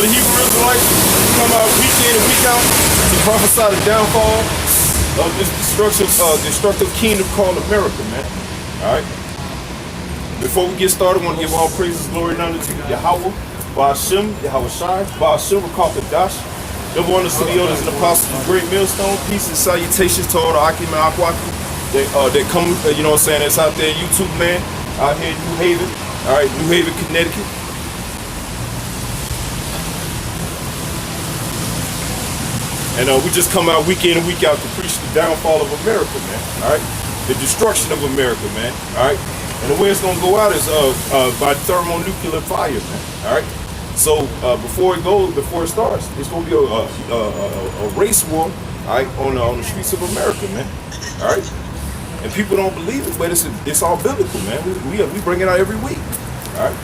the Hebrew Israelites come out week in and week out to prophesy the downfall of this destructive kingdom called America, man. All right. Before we get started, I want to give all praises, glory, and honor to Yahweh, Ba'ashem, Yahweh Shai, Ba'ashem, Rakatadash. Number one, the city elders and apostles of Great Millstone. Peace and salutations to all the Akim and Akwaki that come, you know what I'm saying, that's out there, YouTube, man, out here in New Haven. All right, New Haven, Connecticut. And we just come out week in and week out to preach the downfall of America, man. All right, the destruction of America, man. All right, and the way it's gonna go out is by thermonuclear fire, man. All right. So before it starts, it's gonna be a race war, all right, on the streets of America, man. All right, and people don't believe it, but it's all biblical, man. We bring it out every week. All right.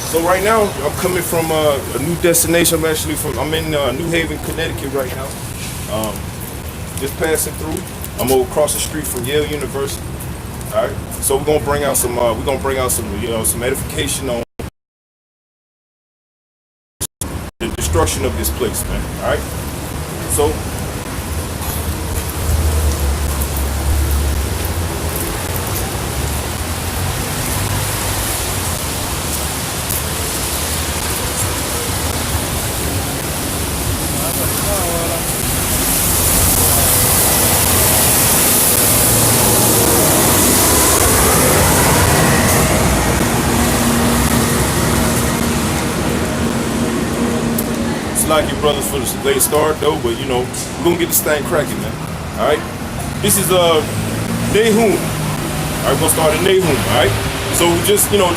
So right now, I'm coming from a new destination. I'm in New Haven, Connecticut right now. Just passing through. I'm over across the street from Yale University. All right. So we're gonna bring out some some edification on the destruction of this place, man. All right. So. Like your brothers for the late start though, but you know, we're gonna get this thing cracking, man. Alright? This is Nahum. Alright, we're gonna start at Nahum, alright? So just going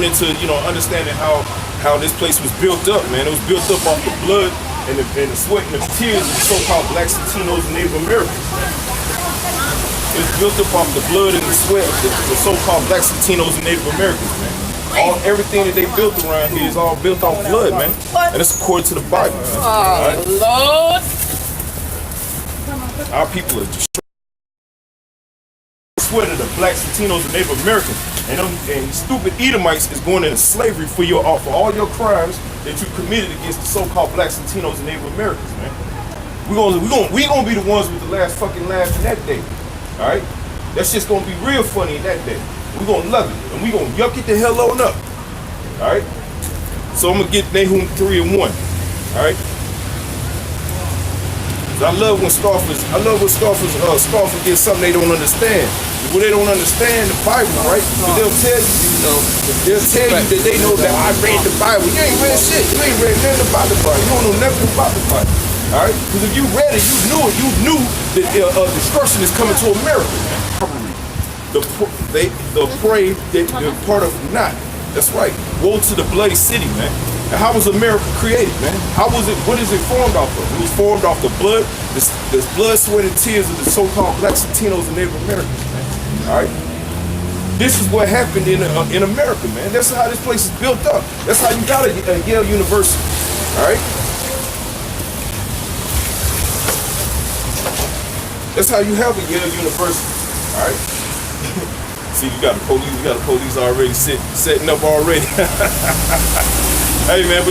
into, understanding how this place was built up, man. It was built up off the blood and the sweat and the tears of the so-called blacks, Latinos, and Native Americans, man. It was built up off the blood and the sweat of the so-called blacks, Latinos, and Native Americans, man. Everything that they built around here is all built off blood, man. And it's according to the Bible, man. Oh, Lord. Our people are destroyed. The sweat of the blacks, Latinos, and Native Americans. And stupid Edomites is going into slavery for all your crimes that you committed against the so-called blacks, Latinos, and Native Americans, man. We gonna be the ones with the last fucking laugh in that day. Alright? That's just gonna be real funny in that day. We're gonna love it, and we're gonna yuck it the hell on up. Alright? So I'm gonna get Nahum 3 and 1. Alright? I love when scoffers scoff against something they don't understand. When they don't understand the Bible, right? But they'll tell you that they know that I read the Bible. You ain't read shit. You ain't read nothing about the Bible. You don't know nothing about the Bible. Alright? Because if you read it, you knew that destruction is coming to America. The prey that they're part of not. That's right. Woe to the bloody city, man. And how was America created, man? How was it? What is it formed off of? It was formed off the blood, the blood, sweat, and tears of the so-called blacks, Latinos, and Native Americans, man. All right. This is what happened in America, man. That's how this place is built up. That's how you got a Yale University. All right. That's how you have a Yale University. All right. See, you got the police already setting up already. Hey man,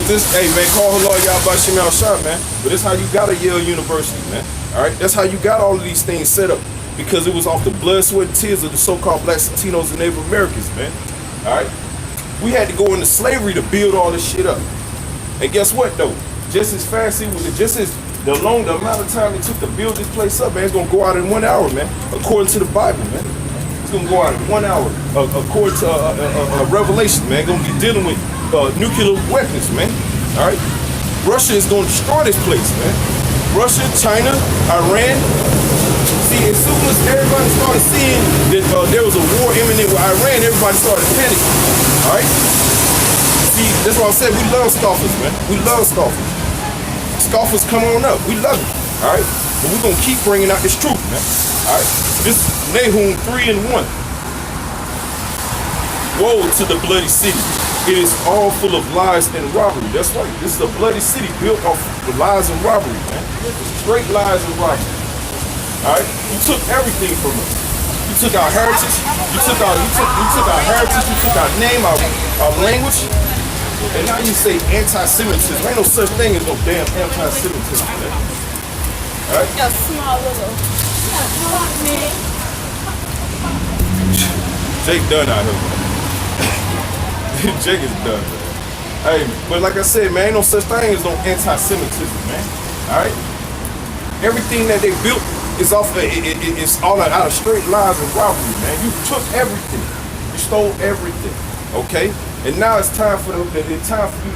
call Allah Yahweh Shemel Shah, man. But that's how you got a Yale University, man. Alright? That's how you got all of these things set up. Because it was off the blood, sweat, and tears of the so-called blacks, Latinos, and Native Americans, man. Alright? We had to go into slavery to build all this shit up. And guess what though? Just as fast the amount of time it took to build this place up, man, it's gonna go out in 1 hour, man. According to the Bible, man. It's gonna go out in 1 hour, according to Revelation, man. Gonna be dealing with nuclear weapons, man. All right, Russia is gonna destroy this place, man. Russia, China, Iran. See, as soon as everybody started seeing that there was a war imminent with Iran, everybody started panicking. All right. See, that's why I said we love scoffers, man. We love scoffers. Scoffers, come on up. We love it. All right. But we're gonna keep bringing out this truth, man. All right. This is Nahum 3 and 1. Woe to the bloody city. It is all full of lies and robbery. That's right. This is a bloody city built off of lies and robbery, man. Straight lies and robbery. All right. You took everything from us. You took our heritage. You took our heritage. You took our name, our language. And now you say anti-Semitism. Ain't no such thing as no damn anti-Semitism, man. All right? A small little. Jake done out here, man. Jake is done. Hey, but like I said, man, ain't no such thing as no anti-Semitism, man. All right? Everything that they built is off. It's all out of straight lines and robbery, man. You took everything. You stole everything. Okay? And now it's time for you to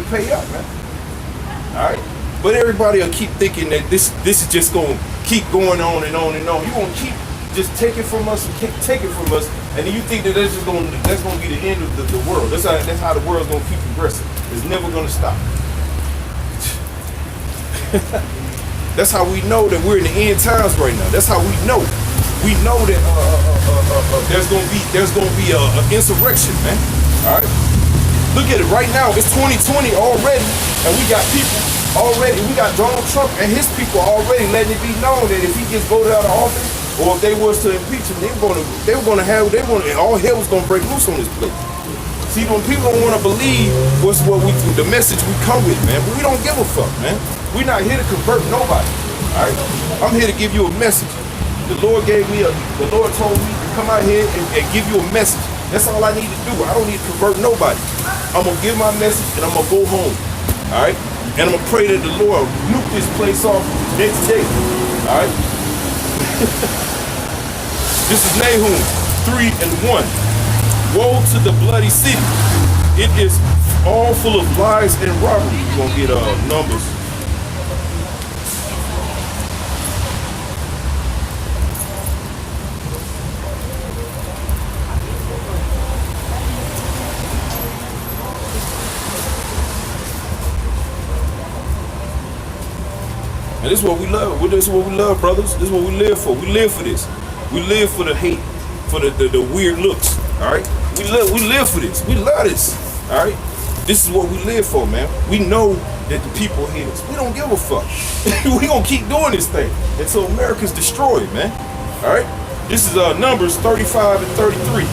pay up, man. All right? But everybody will keep thinking that this is just gonna keep going on and on and on. You gonna keep just taking from us and keep taking from us, and then you think that that's gonna be the end of the world. That's how the world's gonna keep progressing. It's never gonna stop. That's how we know that we're in the end times right now. That's how we know. We know that there's gonna be an insurrection, man. All right. Look at it right now. It's 2020 already, and we got people already. We got Donald Trump and his people already letting it be known that if he gets voted out of office, or if they was to impeach him, all hell was gonna break loose on this place. See, when people don't want to believe the message we come with, man, but we don't give a fuck, man. We're not here to convert nobody. All right, I'm here to give you a message. The Lord told me to come out here and give you a message. That's all I need to do. I don't need to convert nobody. I'm going to give my message and I'm going to go home. All right? And I'm going to pray that the Lord nuke this place off next day. All right? This is Nahum 3:1. Woe to the bloody city. It is all full of lies and robbery. You're going to get Numbers. And this is what we love. This is what we love, brothers. This is what we live for. We live for this. We live for the hate, for the weird looks. All right. We live for this. We love this. All right. This is what we live for, man. We know that the people hate us. We don't give a fuck. We gonna keep doing this thing until America's destroyed, man. All right. This is Numbers 35 and 33.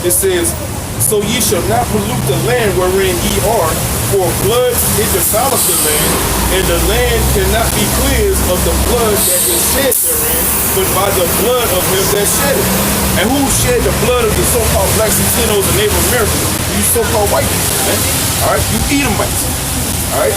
It says, "So ye shall not pollute the land wherein ye are, for blood it defileth the land, and the land cannot be cleansed of the blood that is shed therein, but by the blood of him that shed it." And who shed the blood of the so-called blacks, Latinos, and Native Americans? You so-called white people, man. All right, you Edomites. All right,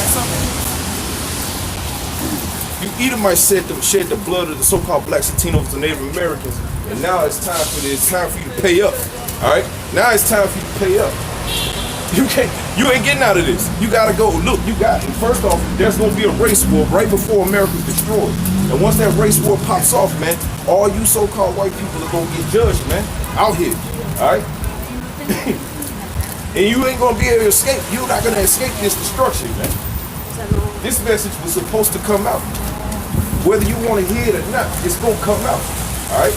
you Edomites shed the blood of the so-called blacks, Latinos, and Native Americans, and now it's time for you to pay up. All right, now it's time for you to pay up. You ain't getting out of this. You gotta go. Look, first off, there's gonna be a race war right before America's destroyed. And once that race war pops off, man, all you so-called white people are gonna get judged, man, out here. All right? And you ain't gonna be able to escape. You're not gonna escape this destruction, man. This message was supposed to come out. Whether you want to hear it or not, it's gonna come out. All right?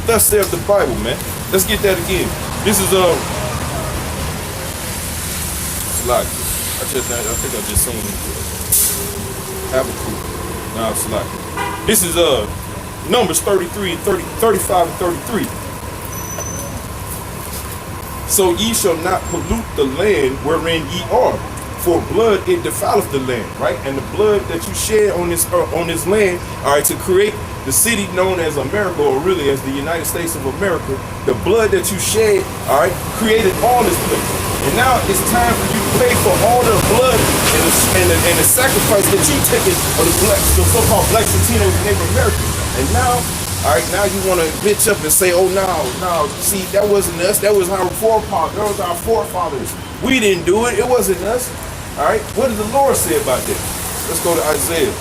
Thus saith the Bible, man. Let's get that again. This is Slack. I think I just seen it. Habakkuk. No, it's Slack. This is Numbers 35 and 33. "So ye shall not pollute the land wherein ye are, for blood it defileth the land," right? And the blood that you shed on this land, all right, to create the city known as America, or really as the United States of America, the blood that you shed, all right, created all this place. And now it's time for you to pay for all the blood and the sacrifice that you taken of the so-called blacks, Latinos, and Native Americans. And now, all right, now you want to bitch up and say, "Oh no, see, that wasn't us. That was our forefathers. That was our forefathers. We didn't do it. It wasn't us." All right, what does the Lord say about this? Let's go to Isaiah.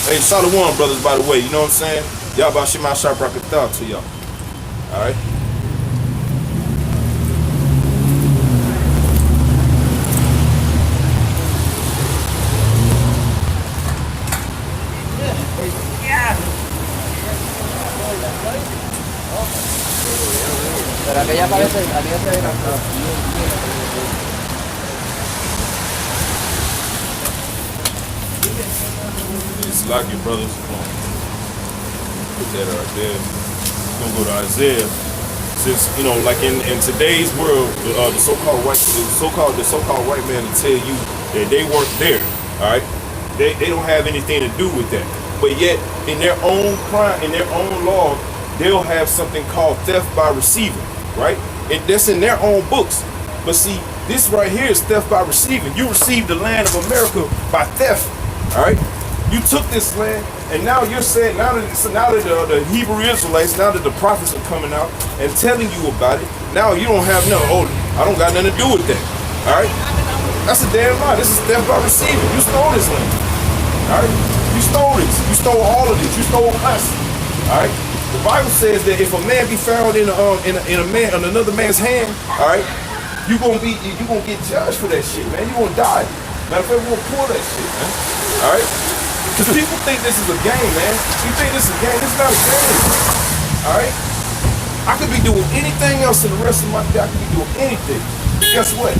Hey, Shalom, brothers, by the way, you know what I'm saying? Y'all about Shema Sharp Rakatah to y'all. All right? Pero aquella aparece, aquella se ve It's like your brothers. Come on. put that right there. We're gonna go to Isaiah. Since like in today's world, the so-called white man will tell you that they weren't there. All right, they don't have anything to do with that. But yet, in their own crime, in their own law, they'll have something called theft by receiving. Right, and that's in their own books. But see, this right here is theft by receiving. You received the land of America by theft. All right, you took this land, and now you're saying now that the Hebrew Israelites, now that the prophets are coming out and telling you about it, now you don't have no. Oh, I don't got nothing to do with that. All right, that's a damn lie. This is theft by receiving. You stole this land. All right, you stole this. You stole all of this. You stole us. All right. The Bible says that if a man be found in another man's hand, all right. You gonna get judged for that shit, man. You gonna die. Matter of fact, we're gonna pull that shit, man. All right? Because people think this is a game, man. You think this is a game? This is not a game. All right? I could be doing anything else in the rest of my day. I could be doing anything. Guess what?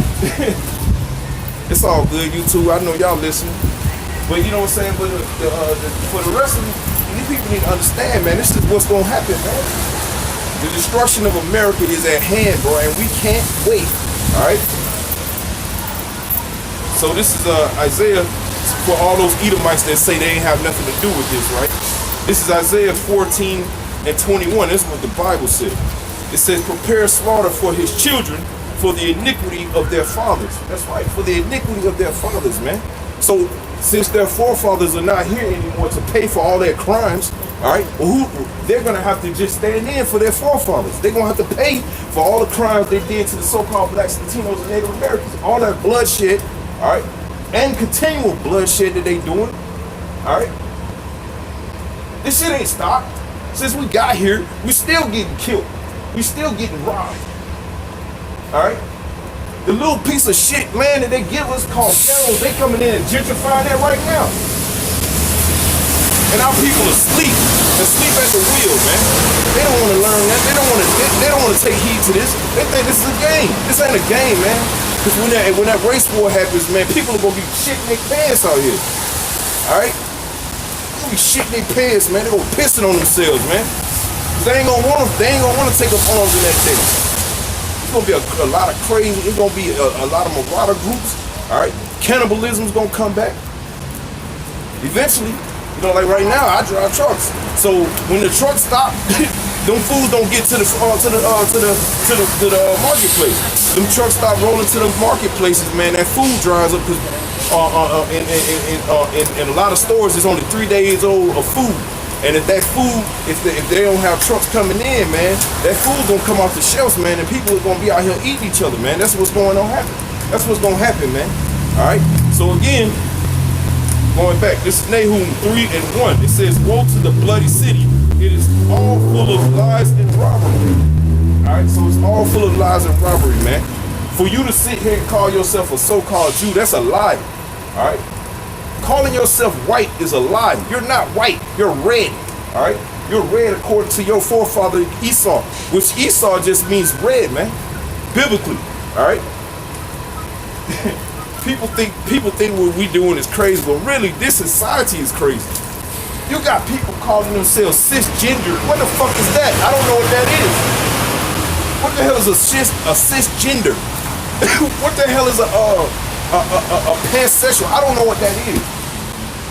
It's all good, you two. I know y'all listening. But you know what I'm saying? But for the rest of these people need to understand, man. This is what's gonna happen, man. The destruction of America is at hand, bro, and we can't wait. All right. So this is Isaiah for all those Edomites that say they ain't have nothing to do with this, right? This is Isaiah 14:21. This is what the Bible said. It says, "Prepare slaughter for his children, for the iniquity of their fathers." That's right, for the iniquity of their fathers, man. So since their forefathers are not here anymore to pay for all their crimes, all right, well, they're gonna have to just stand in for their forefathers. They're gonna have to pay for all the crimes they did to the so-called blacks, Latinos, and Native Americans. All that bloodshed, all right, and continual bloodshed that they doing, all right. This shit ain't stopped. Since we got here, we still getting killed. We still getting robbed. All right. The little piece of shit land that they give us called ghettos, they coming in and gentrifying that right now. And our people are asleep at the wheel, man. They don't want to learn that. They don't want to take heed to this. They think this is a game. This ain't a game, man. Because when that race war happens, man, people are gonna be shitting their pants out here. All right? They're gonna be shitting their pants, man. They're gonna be pissing on themselves, man. They ain't gonna want to take up arms in that day. It's gonna be a lot of crazy. It's gonna be a lot of marauder groups. All right, cannibalism's gonna come back. Eventually, like right now, I drive trucks. So when the trucks stop, them fools don't get to the marketplace. Them trucks stop rolling to the marketplaces, man. That food dries up because in a lot of stores, it's only 3 days old of food. And if that food, if they don't have trucks coming in, man, that food's gonna come off the shelves, man, and people are gonna be out here eating each other, man. That's what's going on happen. That's what's gonna happen, man. All right. So again, going back, this is Nahum 3:1. It says, "Woe to the bloody city! It is all full of lies and robbery." All right. So it's all full of lies and robbery, man. For you to sit here and call yourself a so-called Jew, that's a lie. All right. Calling yourself white is a lie. You're not white. You're red. All right? You're red according to your forefather Esau, which Esau just means red, man. Biblically. All right? People think what we doing is crazy, but really this society is crazy. You got people calling themselves cisgender. What the fuck is that? I don't know what that is. What the hell is a cisgender? What the hell is a pansexual? I don't know what that is.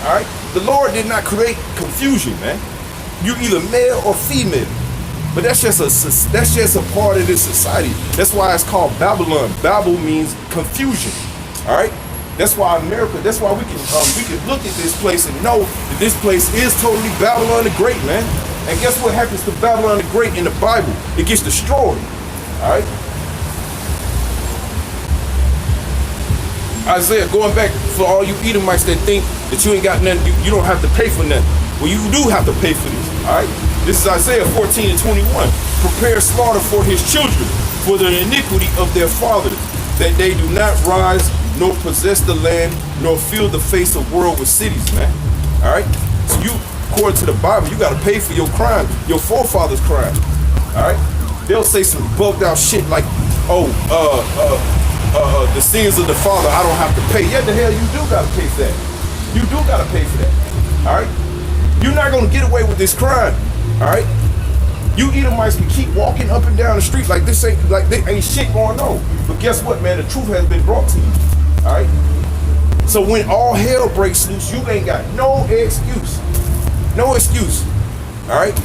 All right, the Lord did not create confusion, man. You're either male or female, but that's just a part of this society. That's why it's called Babylon. Babel means confusion. All right, that's why America. That's why we can look at this place and know that this place is totally Babylon the Great, man. And guess what happens to Babylon the Great in the Bible? It gets destroyed. All right. Isaiah, going back for all you Edomites that think that you ain't got nothing, you don't have to pay for nothing. Well, you do have to pay for this, all right? This is Isaiah 14:21. "Prepare slaughter for his children, for the iniquity of their fathers, that they do not rise, nor possess the land, nor fill the face of world with cities," man. All right? So you, according to the Bible, you got to pay for your crime, your forefathers' crime, all right? They'll say some bugged out shit like, the sins of the father, I don't have to pay. Yeah, the hell you do gotta pay for that. You do gotta pay for that. All right? You're not gonna get away with this crime. All right. You Edomites can keep walking up and down the street like this ain't shit going on. But guess what, man? The truth has been brought to you. All right. So when all hell breaks loose, you ain't got no excuse. No excuse. All right.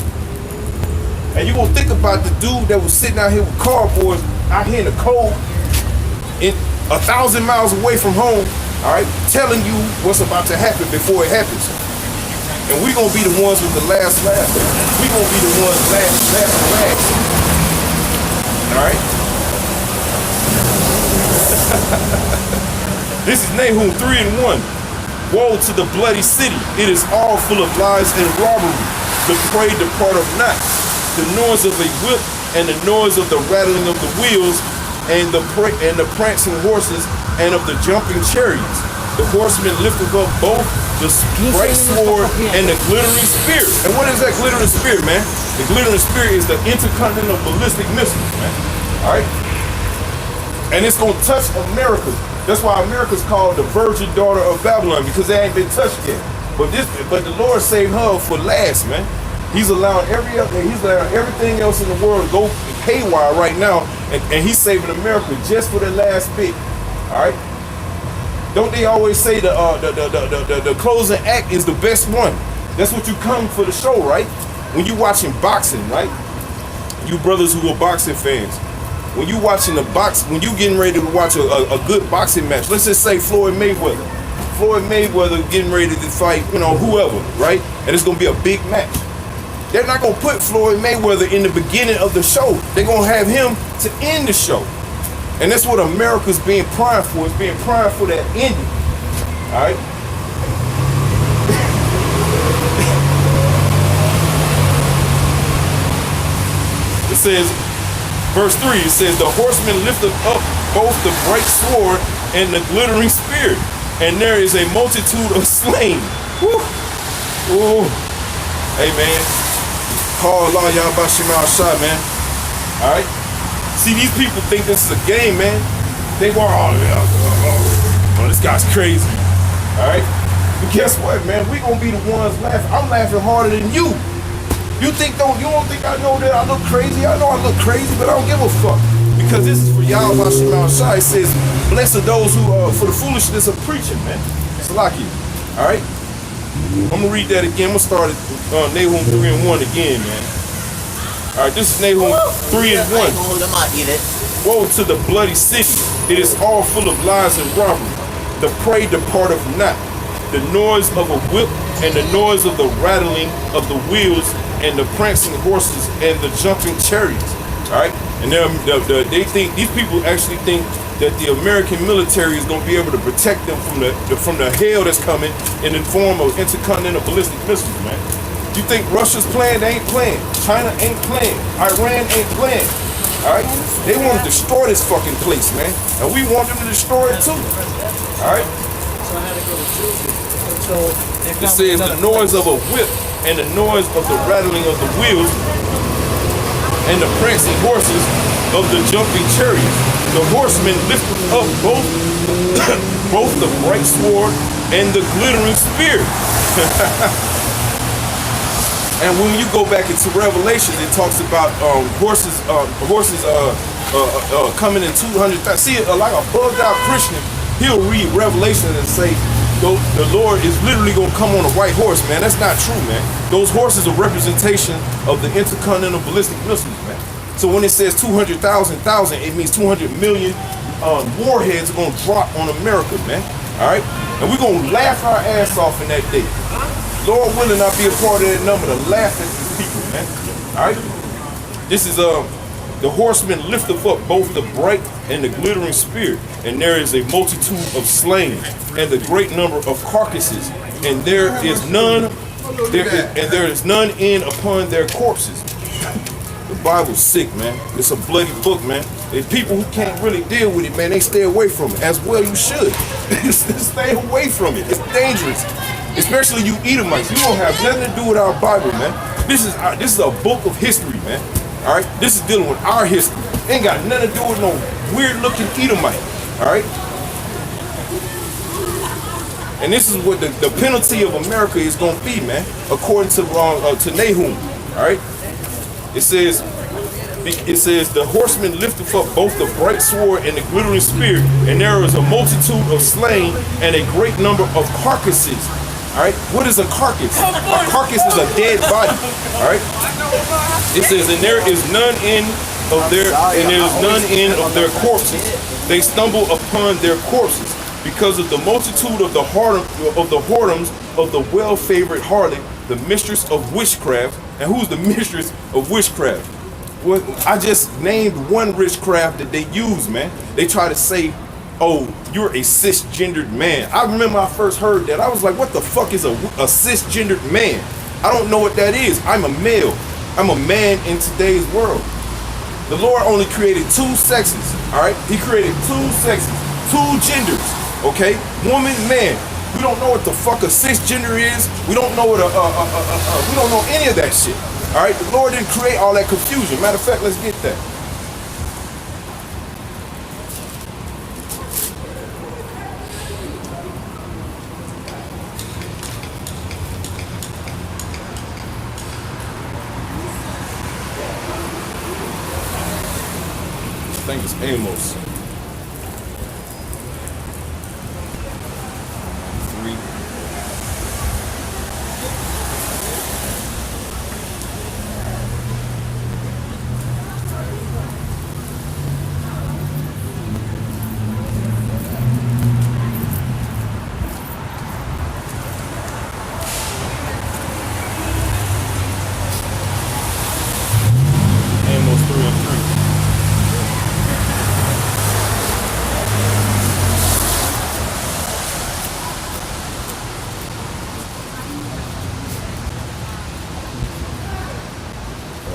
And you gonna think about the dude that was sitting out here with cardboards out here in the cold, in 1,000 miles away from home. All right, telling you what's about to happen before it happens. And we gonna be the ones with the last laugh. We gonna be the ones last. All right. This is Nahum 3:1. Woe to the bloody city! It is all full of lies and robbery. The prey departeth not. The noise of a whip and the noise of the rattling of the wheels and the prancing horses and of the jumping chariots. The horsemen lifted up both the bright sword and the glittering spear. And what is that glittering spear, man? The glittering spear is the intercontinental ballistic missile, man. All right? And it's going to touch America. That's why America's called the virgin daughter of Babylon, because they ain't been touched yet. But the Lord saved her for last, man. He's allowing everything else in the world to go haywire right now, and he's saving America just for the last bit. All right. Don't they always say the closing act is the best one? That's what you come for the show, right? When you watching boxing, right? You brothers who are boxing fans, when you watching when you getting ready to watch a good boxing match, let's just say Floyd Mayweather getting ready to fight, whoever, right? And it's gonna be a big match. They're not gonna put Floyd Mayweather in the beginning of the show. They're gonna have him to end the show. And that's what America's being primed for. It's being primed for that ending. All right. It says, verse 3, it says, the horsemen lifted up both the bright sword and the glittering spear, and there is a multitude of slain. Woo. Ooh. Hey, man. Call Allah Yahbashim al-Shah, man. All right? See, these people think this is a game, man. They go, oh, this guy's crazy. All right? But guess what, man? We gonna be the ones laughing. I'm laughing harder than you. You don't think I know that I look crazy? I know I look crazy, but I don't give a fuck. Because this is for Yahbashim al-Shah. It says, blessed are those who for the foolishness of preaching, man. It's lucky. All right? I'm gonna read that again. I'm gonna start at Nahum 3:1 again, man. All right, this is Nahum 3:1. Woe to the bloody city! It is all full of lies and robbery. The prey departeth not. The noise of a whip and the noise of the rattling of the wheels and the prancing horses and the jumping chariots. All right, and they think, these people actually think that the American military is going to be able to protect them from the hell that's coming in the form of intercontinental ballistic missiles, man. You think Russia's playing? They ain't playing. China ain't playing. Iran ain't playing. All right? They want to destroy this fucking place, man. And we want them to destroy it too. All right? It says the noise of a whip and the noise of the rattling of the wheels and the prancing horses of the jumping chariots. The horsemen lifted up both the bright sword and the glittering spear. And when you go back into Revelation, it talks about horses coming in 200,000. See, like a bugged out Christian, he'll read Revelation and say, the Lord is literally going to come on a white horse, man. That's not true, man. Those horses are representation of the intercontinental ballistic missiles, man. So when it says 200,000, it means 200 million warheads are going to drop on America, man. All right? And we're going to laugh our ass off in that day. Lord willing, I'll be a part of that number to laugh at these people, man. All right? This is the horsemen lifteth up both the bright and the glittering spear, and there is a multitude of slain, and the great number of carcasses, and there is none end upon their corpses. The Bible's sick, man. It's a bloody book, man. There's people who can't really deal with it, man. They stay away from it. As well you should. Stay away from it. It's dangerous. Especially you Edomites. You don't have nothing to do with our Bible, man. This is a book of history, man. All right? This is dealing with our history. Ain't got nothing to do with no weird-looking Edomite. All right? And this is what the penalty of America is going to be, man, according to Nahum. All right. It says the horseman lifteth up both the bright sword and the glittering spear, and there is a multitude of slain and a great number of carcasses. All right. What is a carcass? A carcass is a dead body. All right. It says, and there is none in of their corpses. They stumble upon their corpses because of the multitude of the whoredoms of the well-favored harlot, the mistress of witchcraft. And who's the mistress of witchcraft? Well, I just named one witchcraft that they use, man. They try to say, oh, you're a cisgendered man. I remember I first heard that. I was like, what the fuck is a cisgendered man? I don't know what that is. I'm a male. I'm a man in today's world. The Lord only created two sexes, all right? He created two sexes, two genders, okay? Woman, man. We don't know what the fuck a cisgender is. We don't know what we don't know any of that shit. All right, the Lord didn't create all that confusion. Matter of fact, let's get that. I think it's Amos. 3. Amos 3 and 3.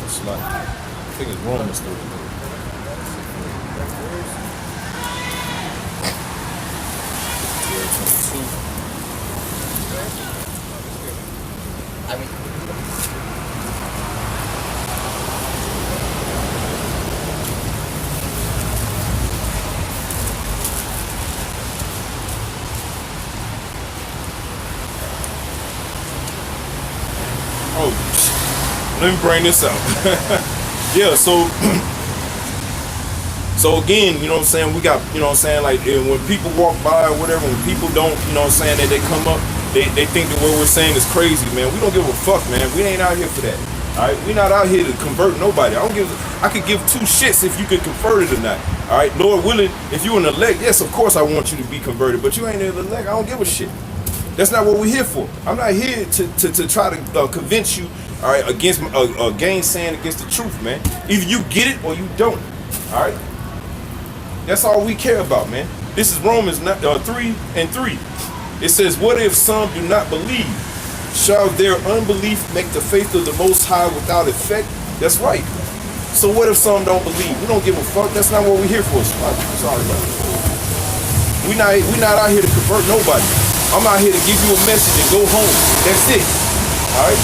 It's like, I think it's Romans 3. I mean, Oh, let me bring this out. Yeah, so again, you know what I'm saying, we got, you know what I'm saying, like when people walk by or whatever, when people don't, you know what I'm saying, that they come up, they think that what we're saying is crazy, man. We don't give a fuck, man. We ain't out here for that. All right, we're not out here to convert nobody. I could give two shits if you could convert it or not. All right, Lord willing, if you're an elect, yes, of course I want you to be converted, but you ain't an elect. I don't give a shit. That's not what we're here for. I'm not here to try to convince you, all right, against gainsaying against the truth, man. Either you get it or you don't. All right. That's all we care about, man. This is Romans 3 and 3. It says, what if some do not believe? Shall their unbelief make the faith of the Most High without effect? That's right. So what if some don't believe? We don't give a fuck. That's not what we're here for. Sorry, man. We're not out here to convert nobody. I'm out here to give you a message and go home. That's it. All right?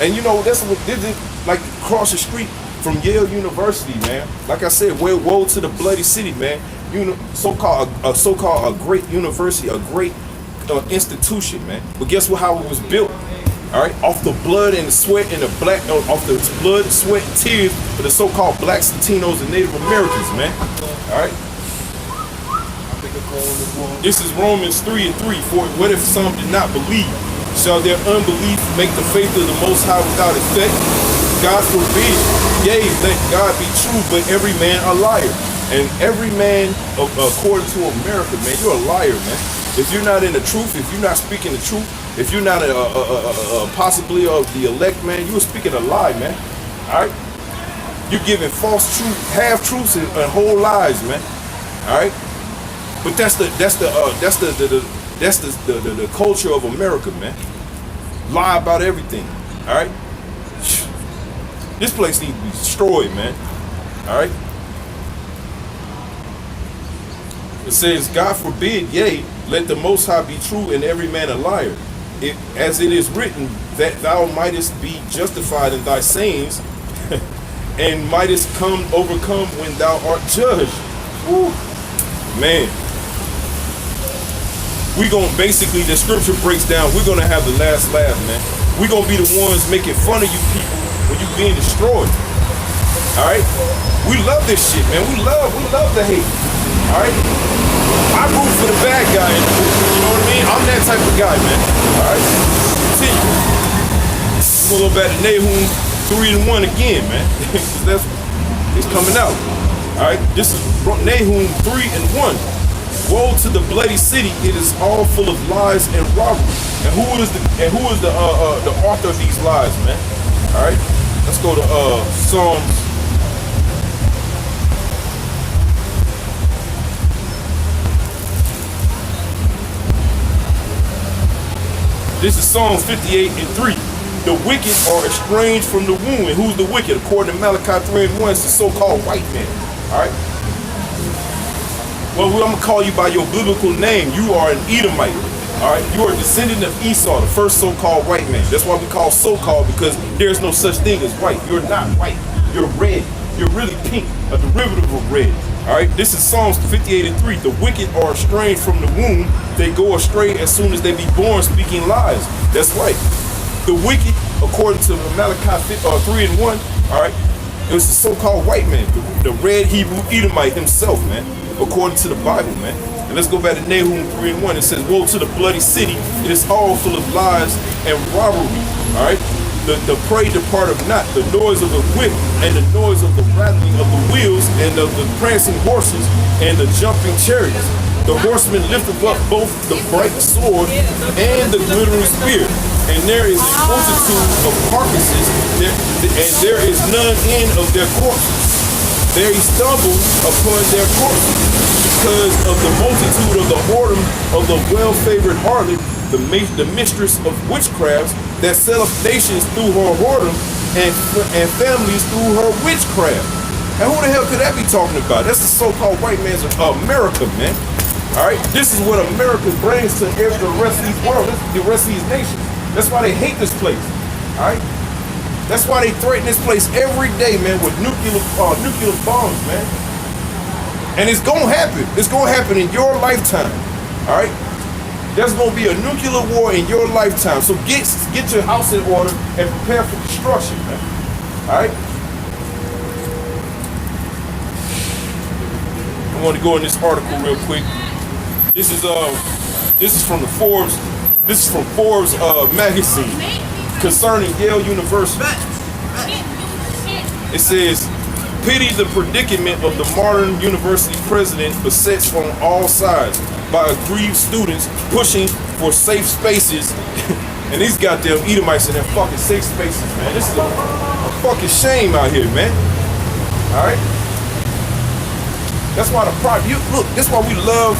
And you know, that's what did it, like across the street from Yale University, man. Like I said, woe to the bloody city, man. So-called a great university, a great institution, man. But guess what? How it was built? All right, off the blood and the sweat and off the blood, sweat, and tears of the so-called blacks, Latinos, and Native Americans, man. All right. This is Romans 3 and 3. For what if some did not believe? Shall their unbelief make the faith of the Most High without effect? God forbid. Yea, let God be true, but every man a liar. And every man, according to America, man, you're a liar, man. If you're not in the truth, if you're not speaking the truth, if you're not possibly of the elect, man, you're speaking a lie, man. All right? You're giving false truth, half truths, and whole lies, man. All right? But that's the culture of America, man. Lie about everything. All right? This place needs to be destroyed, man. All right? It says, God forbid, yea, let the Most High be true and every man a liar. As it is written, that thou mightest be justified in thy sayings and mightest overcome when thou art judged. Woo. Man. we gonna basically, the scripture breaks down, we're gonna have the last laugh, man. We're gonna be the ones making fun of you people when you being destroyed. All right? We love this shit, man. We love the hate. All right? I root for the bad guy in the movie. You know what I mean? I'm that type of guy, man. All right? Continue. We're gonna go back to Nahum 3:1 again, man. That's it's coming out. All right? This is Nahum 3:1. Woe to the bloody city! It is all full of lies and robbery. And who is the author of these lies, man? All right, let's go to Psalms. This is Psalms 58:3. The wicked are estranged from the womb. And who's the wicked? According to Malachi 3:1, it's the so-called white man. All right. Well, I'm gonna call you by your biblical name. You are an Edomite. All right. You are a descendant of Esau, the first so-called white man. That's why we call so-called, because there's no such thing as white. You're not white. You're red. You're really pink, a derivative of red. All right. This is Psalms 58:3. The wicked are estranged from the womb. They go astray as soon as they be born, speaking lies. That's right. The wicked, according to Malachi 3:1, all right, it was the so-called white man, the red Hebrew Edomite himself, man, according to the Bible, man. And let's go back to Nahum 3:1. It says, woe to the bloody city. It is all full of lies and robbery. All right. The prey departeth not, the noise of the whip and the noise of the rattling of the wheels and of the prancing horses and the jumping chariots. The horseman lifteth up both the bright sword and the glittering spear. And there is a multitude of carcasses, and there is none end of their corpses. There he stumbled upon their corpses, because of the multitude of the whoredom of the well-favored harlot, the mistress of witchcrafts, that selleth nations through her whoredom and families through her witchcraft. And who the hell could that be talking about? That's the so-called white man's America, man. All right, this is what America brings to the rest of these world, the rest of these nations. That's why they hate this place. All right, that's why they threaten this place every day, man, with nuclear bombs, man. And it's gonna happen. It's gonna happen in your lifetime. All right, there's gonna be a nuclear war in your lifetime. So get your house in order and prepare for destruction, man. All right. I want to go in this article real quick. This is from the Forbes. This is from Forbes magazine concerning Yale University. It says, pity the predicament of the modern university president besets on all sides by aggrieved students pushing for safe spaces. And these goddamn Edomites in their fucking safe spaces, man. This is a fucking shame out here, man. All right. That's why look, that's why we love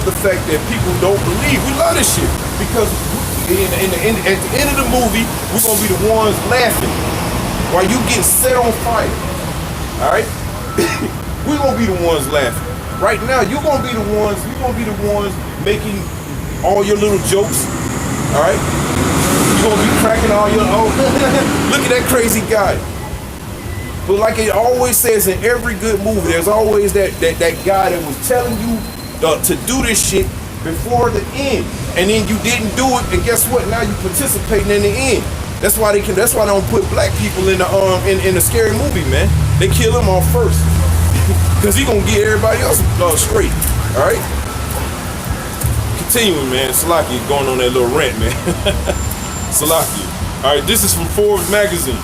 the fact that people don't believe. We love this shit because at the end of the movie, we're gonna be the ones laughing while you get set on fire. All right, we're gonna be the ones laughing. Right now, you're gonna be the ones making all your little jokes. All right, you're gonna be cracking all your look at that crazy guy. But like it always says in every good movie, there's always that guy that was telling you to do this shit before the end, and then you didn't do it, and guess what? Now you participating in the end. That's why they don't put black people in the scary movie, man. They kill him off first, cause he gonna get everybody else straight. All right. Continuing, man. Salaki going on that little rant, man. Salaki. All right. This is from Forbes magazine.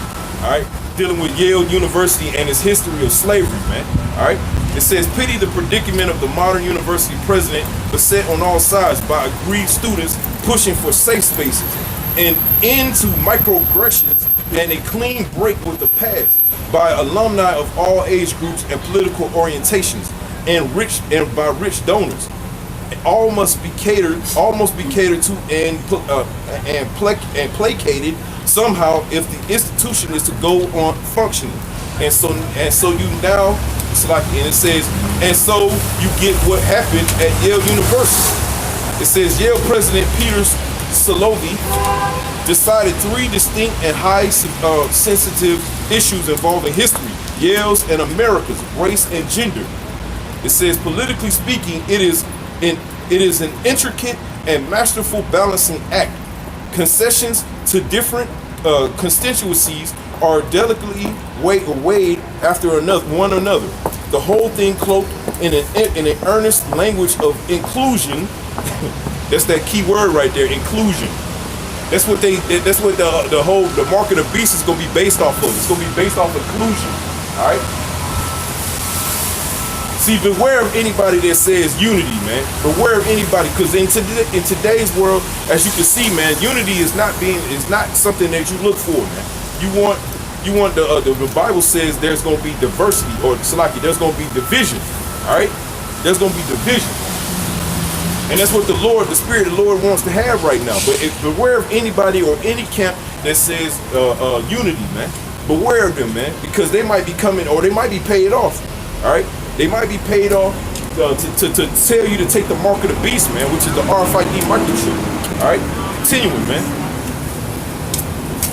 All right. Dealing with Yale University and its history of slavery, man. All right. It says, pity the predicament of the modern university president beset on all sides by aggrieved students pushing for safe spaces, an end to microaggressions, and a clean break with the past by alumni of all age groups and political orientations, and by rich donors. All must be catered to and placated somehow if the institution is to go on functioning. And so you now, it's like, and it says, and so you get what happened at Yale University. It says Yale President Peter Salovey decided 3 distinct and high sensitive issues involving history, Yale's and America's race and gender. It says, politically speaking, it is It is an intricate and masterful balancing act. Concessions to different constituencies are delicately weighed after one another. The whole thing cloaked in an earnest language of inclusion. That's that key word right there, inclusion. That's what the mark of the beast is gonna be based off of. It's gonna be based off inclusion. All right. See, beware of anybody that says unity, man. Beware of anybody, because in today's world, as you can see, man, unity is not something that you look for, man. You want the Bible says there's gonna be diversity, or Salaki, there's gonna be division. All right, there's gonna be division. And that's what the Spirit of the Lord wants to have right now. But beware of anybody or any camp that says unity, man. Beware of them, man, because they might be coming, or they might be paid off. All right, they might be paid off to tell you to take the mark of the beast, man, which is the RFID microchip. All right, continuing, man.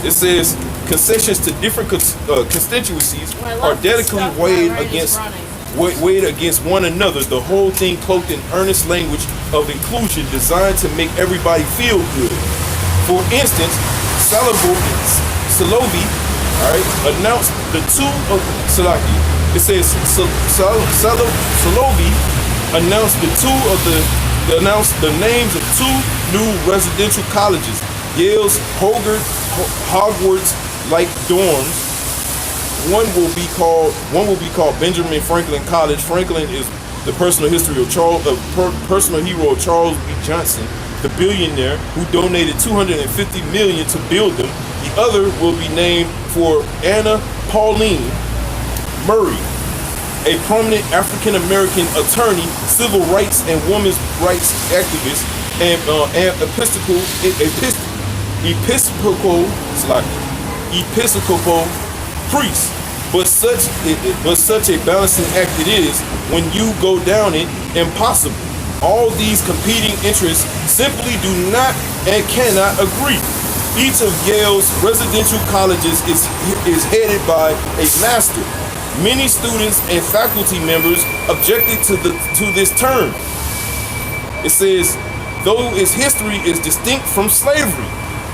It says concessions to different constituencies are delicately weighed against one another, the whole thing cloaked in earnest language of inclusion designed to make everybody feel good. For instance, Salovi, all right, announced the two of Salaki. It says Salovi announced the names of two new residential colleges, Yale's Hogwarts-like dorms. One will be called Benjamin Franklin College. Franklin is the personal hero of Charles B. Johnson, the billionaire who donated $250 million to build them. The other will be named for Anna Pauline Murray, a prominent African-American attorney, civil rights and women's rights activist, and Episcopal priest. But such a balancing act it is when you go down it impossible. All these competing interests simply do not and cannot agree. Each of Yale's residential colleges is headed by a master. Many students and faculty members objected to this term. It says, though its history is distinct from slavery,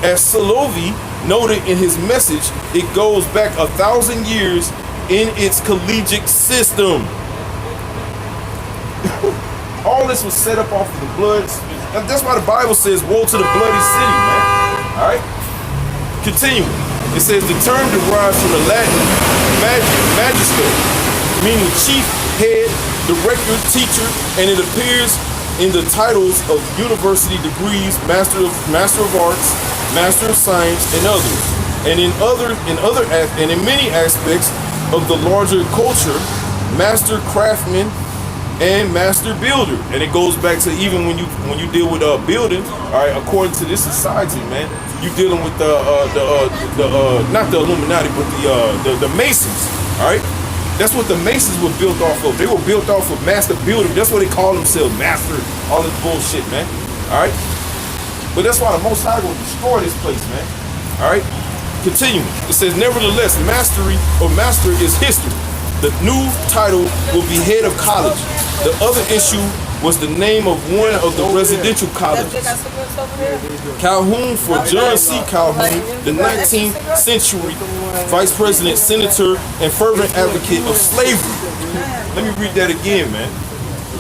as Salovi noted in his message, it goes back 1,000 years in its collegiate system. All this was set up off of the blood. That's why the Bible says, woe to the bloody city, man. All right? Continuing. It says the term derives from the Latin magister, meaning chief, head, director, teacher, and it appears in the titles of university degrees, Master of Arts, Master of Science, and others. And in many aspects of the larger culture, Master Craftsman and Master Builder. And it goes back to even when you deal with building, all right, according to this society, man, you're dealing with not the Illuminati, but the Masons, all right? That's what the Masons were built off of. They were built off of Master Builder. That's what they call themselves, Master, all this bullshit, man, all right? But that's why the Most High will destroy this place, man. All right? Continuing. It says, nevertheless, master is history. The new title will be head of college. The other issue was the name of one of the residential colleges. Calhoun, for John C. Calhoun, the 19th century vice president, senator, and fervent advocate of slavery. Let me read that again, man.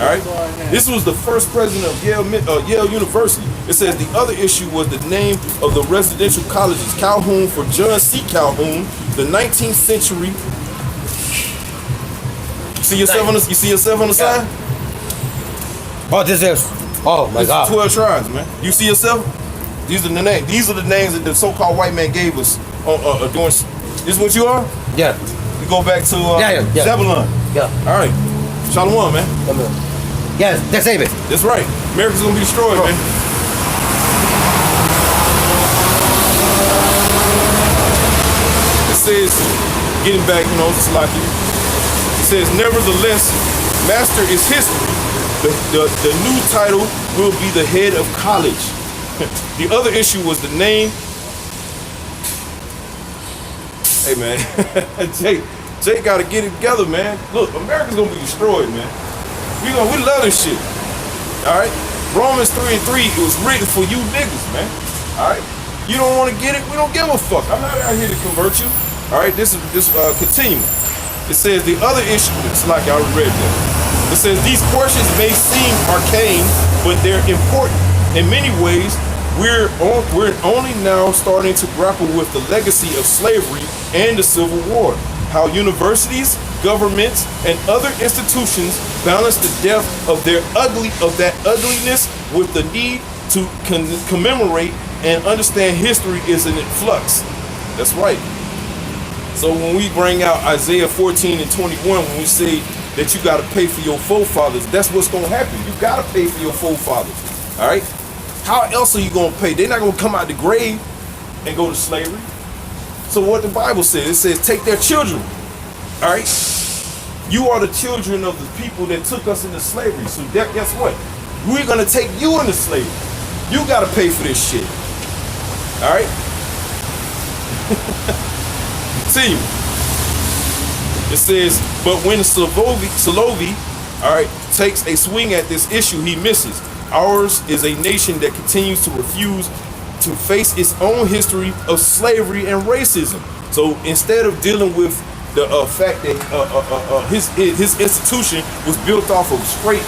All right, this was the first president of Yale University. It says the other issue was the name of the residential colleges. Calhoun, for John C. Calhoun, the 19th century. You see yourself on the side? Oh, this is. Oh my God. 12 tribes, man. You see yourself? These are the names. These are the names that the so-called white man gave us. Doing. This is what you are? Yeah. You go back to Zebulon. Yeah. All right. Shalom, man. Yes, that's David. That's right. America's gonna be destroyed, man. It says, getting back, it's like it says, nevertheless, master is history. The new title will be the head of college. The other issue was the name. Hey, man. Jay gotta get it together, man. Look, America's gonna be destroyed, man. We love this shit. All right? Romans 3:3, it was written for you niggas, man. All right? You don't want to get it? We don't give a fuck. I'm not out here to convert you. All right? This continuing. It says the other issue, it's like I already read that. It says these questions may seem arcane, but they're important. In many ways, we're only now starting to grapple with the legacy of slavery and the Civil War. How universities, governments, and other institutions balance the depth of that ugliness with the need to commemorate and understand history is in flux. That's right. So when we bring out Isaiah 14:21, when we say that you got to pay for your forefathers, that's what's going to happen. You got to pay for your forefathers. All right? How else are you going to pay? They're not going to come out the grave and go to slavery. So what the Bible says, it says take their children. All right? You are the children of the people that took us into slavery. So guess what? We're going to take you into slavery. You got to pay for this shit. All right? See, it says, but when Salovi, all right, takes a swing at this issue, he misses. Ours is a nation that continues to refuse to face its own history of slavery and racism. So instead of dealing with the fact that his institution was built off of straight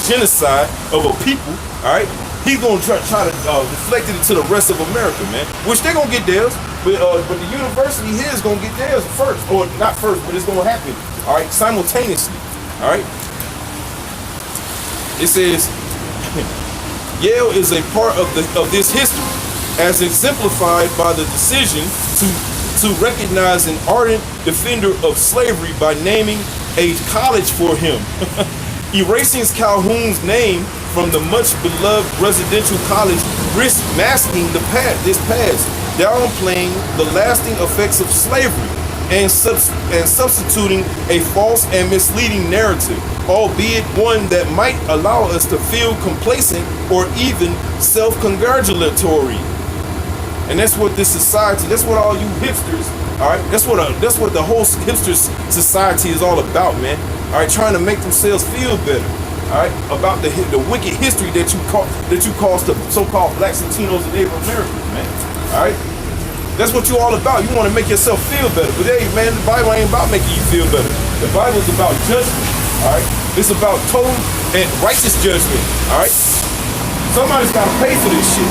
genocide of a people, all right, he's gonna try to deflect it to the rest of America, man. Which they're gonna get theirs, but the university here is gonna get theirs first, or not first, but it's gonna happen, all right, simultaneously, all right. It says Yale is a part of this history, as exemplified by the decision to recognize an ardent defender of slavery by naming a college for him. Erasing Calhoun's name from the much-beloved residential college risks masking this past, downplaying the lasting effects of slavery, and substituting a false and misleading narrative, albeit one that might allow us to feel complacent or even self-congratulatory. And that's what this society, that's what all you hipsters, all right, that's what the whole hipster society is all about, man. All right, trying to make themselves feel better, all right, about the wicked history that you caused the so-called blacks, Latinos, and Native Americans, man. All right, that's what you all about. You want to make yourself feel better, but hey, man, the Bible ain't about making you feel better. The Bible is about judgment, all right. It's about total and righteous judgment, all right. Somebody's got to pay for this shit.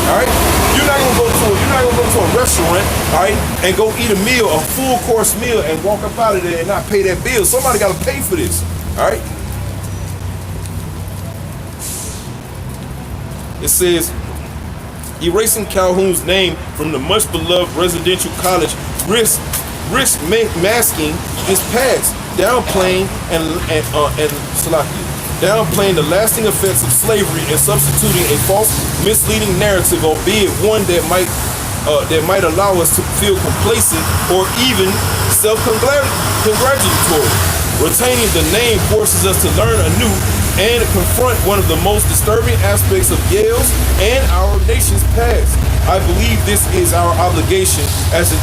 All right, you're not gonna go to a restaurant, all right, and go eat a meal, a full course meal, and walk up out of there and not pay that bill. Somebody got to pay for this, all right. It says, erasing Calhoun's name from the much beloved residential college risk masking his past, downplaying downplaying the lasting effects of slavery and substituting a false, misleading narrative, albeit one that might allow us to feel complacent or even self-congratulatory. Retaining the name forces us to learn anew and confront one of the most disturbing aspects of Yale's and our nation's past. I believe this is our obligation as an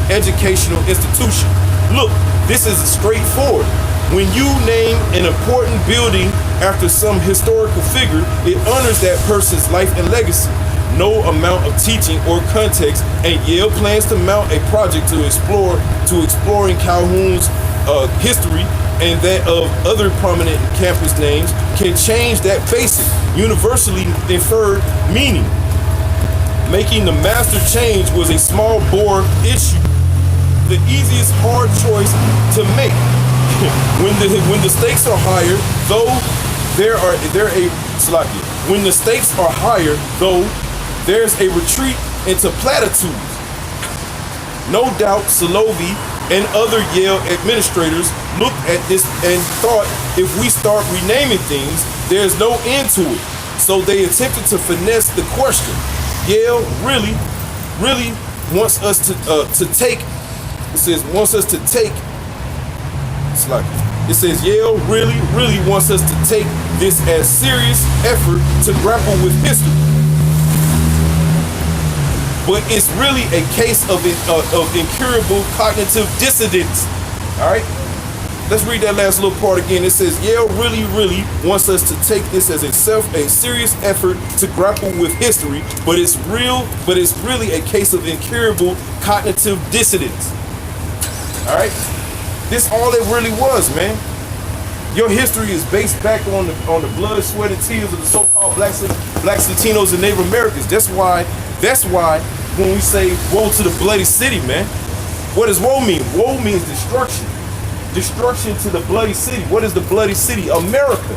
educational institution. Look, this is straightforward. When you name an important building after some historical figure, it honors that person's life and legacy. No amount of teaching or context, and Yale plans to mount a project to exploring Calhoun's history and that of other prominent campus names can change that basic, universally inferred meaning. Making the master change was a small bore issue, the easiest hard choice to make. When the stakes are higher, though when the stakes are higher, though there's a retreat into platitudes. No doubt Salovi and other Yale administrators looked at this and thought, if we start renaming things, there's no end to it. So they attempted to finesse the question. Yale really wants us to take. It says wants us to take. It says Yale really wants us to take this as serious effort to grapple with history. But it's really a case of incurable cognitive dissonance. All right. Let's read that last little part again. It says, Yale really wants us to take this as a serious effort to grapple with history, but it's really a case of incurable cognitive dissonance. All right? This all it really was, man. Your history is based back on the blood, sweat, and tears of the so-called blacks, Latinos, and Native Americans. That's why when we say woe to the bloody city, man, what does woe mean? Woe means destruction. Destruction to the bloody city. What is the bloody city? America.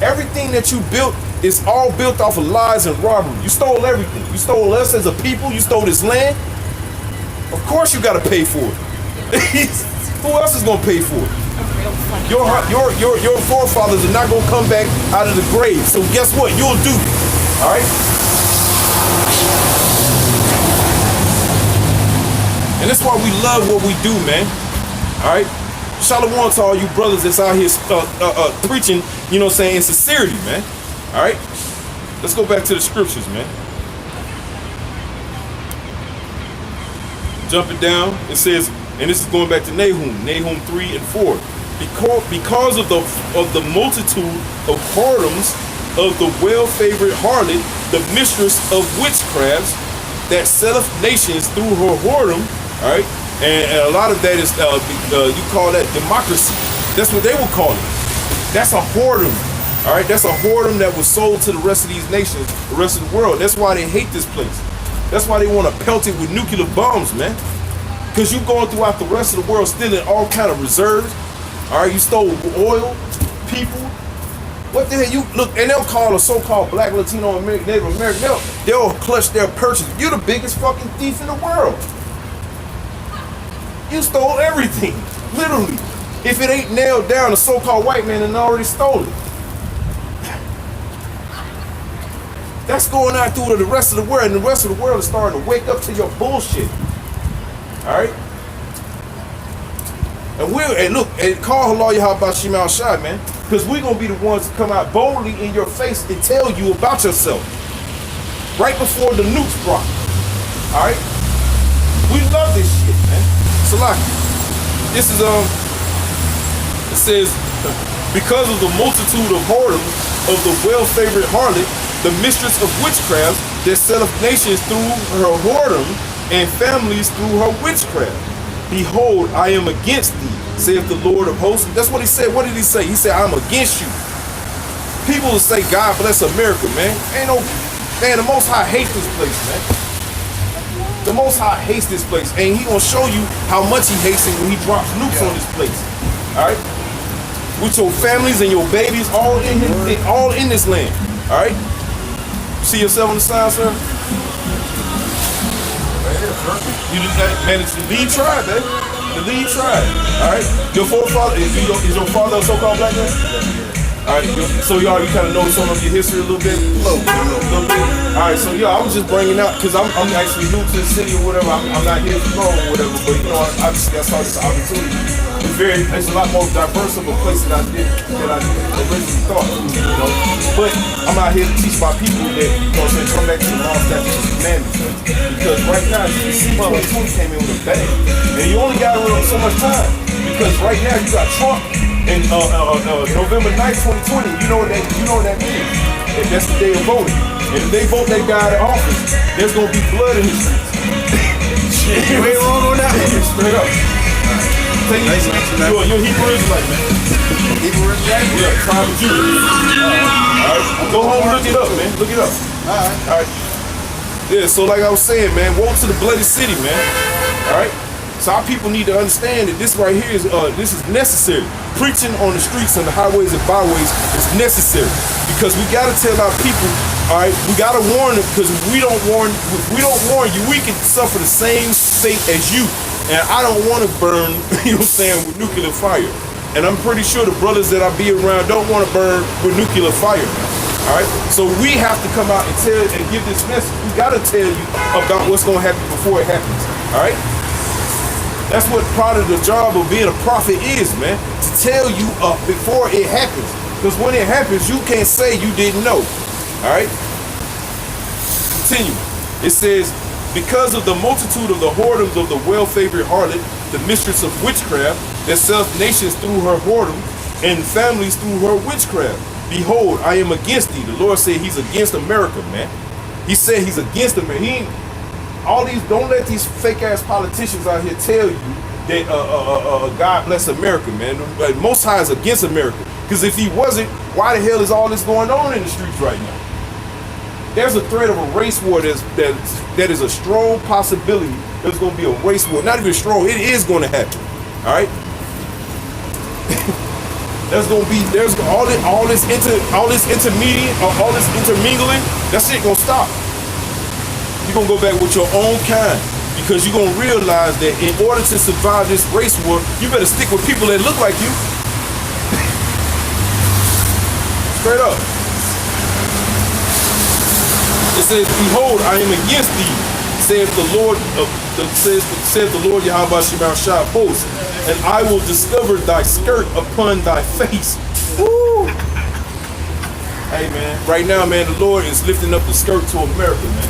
Everything that you built is all built off of lies and robbery. You stole everything. You stole us as a people. You stole this land. Of course you got to pay for it. Who else is going to pay for it? Your forefathers are not going to come back out of the grave. So guess what? You'll do it. All right? And that's why we love what we do, man. All right? Shalom to all you brothers that's out here preaching, you know what I'm saying, in sincerity, man. All right? Let's go back to the scriptures, man. Jumping down, it says, and this is going back to Nahum 3 and 4. Because of the multitude of whoredoms of the well-favored harlot, the mistress of witchcrafts, that selleth nations through her whoredom, all right? And a lot of that is, you call that democracy. That's what they would call it. That's a whoredom, all right? That's a whoredom that was sold to the rest of these nations, the rest of the world. That's why they hate this place. That's why they want to pelt it with nuclear bombs, man. Because you're going throughout the rest of the world stealing all kind of reserves. All right, you stole oil, people. What the hell? You look, and they'll call a so-called black, Latino, Native American. They'll clutch their purchase. You're the biggest fucking thief in the world. You stole everything, literally. If it ain't nailed down, a so-called white man and already stole it. That's going out through to the rest of the world, and the rest of the world is starting to wake up to your bullshit. All right. And look, and call Allah Yahabashim al-Shai, man. Because we're going to be the ones to come out boldly in your face and tell you about yourself. Right before the nukes drop. Alright? We love this shit, man. Salaki. This is, it says, because of the multitude of whoredoms of the well-favored harlot, the mistress of witchcraft, that selleth nations through her whoredom, and families through her witchcraft. Behold, I am against thee, saith the Lord of hosts. That's what he said. What did he say? He said, I'm against you. People will say, God bless America, man. Ain't no, man, the Most High hates this place, man. The Most High hates this place. And he gonna show you how much he hates it when he drops nukes on this place. All right? With your families and your babies all in this land. All right? See yourself on the sign, sir? You just managed the lead tribe, man. The lead tribe. Alright? Your forefather, is your father a so-called black man? Alright, so you already kind of know some of your history a little bit? A little bit. Alright, so yeah, I was just bringing out, because I'm actually new to the city or whatever. I'm not here to go or whatever, but you know, I saw this opportunity. It's a lot more diverse of a place than I originally thought, you know. But I'm out here to teach my people that, you know what I'm saying, come back to the law, statutes, and commandments. Because right now, you see 2020 came in with a bang. And you only got so much time. Because right now, you got Trump in November 9th, 2020. You know what that means. And that's the day of voting. And if they vote that guy in office, there's going to be blood in the streets. You ain't wrong on that. Straight up. You're a Hebrew Israelite, man. Hebrew Israelite? Yeah, tribe of Judah. Alright, go home and look it up, man. Look it up. Alright. Yeah, so like I was saying, man, woe to the bloody city, man. Alright? So our people need to understand that this right here is this is necessary. Preaching on the streets and the highways and byways is necessary. Because we gotta tell our people, alright, we gotta warn them, because if we don't warn you, we can suffer the same fate as you. And I don't want to burn, you know what I'm saying, with nuclear fire. And I'm pretty sure the brothers that I be around don't want to burn with nuclear fire. All right? So we have to come out and tell and give this message. We got to tell you about what's going to happen before it happens. All right? That's what part of the job of being a prophet is, man. To tell you before it happens. Because when it happens, you can't say you didn't know. All right? Continue. It says, because of the multitude of the whoredoms of the well-favored harlot, the mistress of witchcraft, that selleth nations through her whoredom, and families through her witchcraft. Behold, I am against thee. The Lord said he's against America, man. He said he's against America. Don't let these fake ass politicians out here tell you that God bless America, man. Most High is against America. Because if he wasn't, why the hell is all this going on in the streets right now? There's a threat of a race war that is a strong possibility. There's going to be a race war. Not even strong. It is going to happen. All right. There's all this intermediate or all this intermingling. That shit gonna stop. You're gonna go back with your own kind because you're gonna realize that in order to survive this race war, you better stick with people that look like you. Straight up. It says, "Behold, I am against thee," saith the Lord. Saith the Lord Yahweh Shemashah of hosts, and I will discover thy skirt upon thy face. Woo! Hey man, right now, man, the Lord is lifting up the skirt to America, man.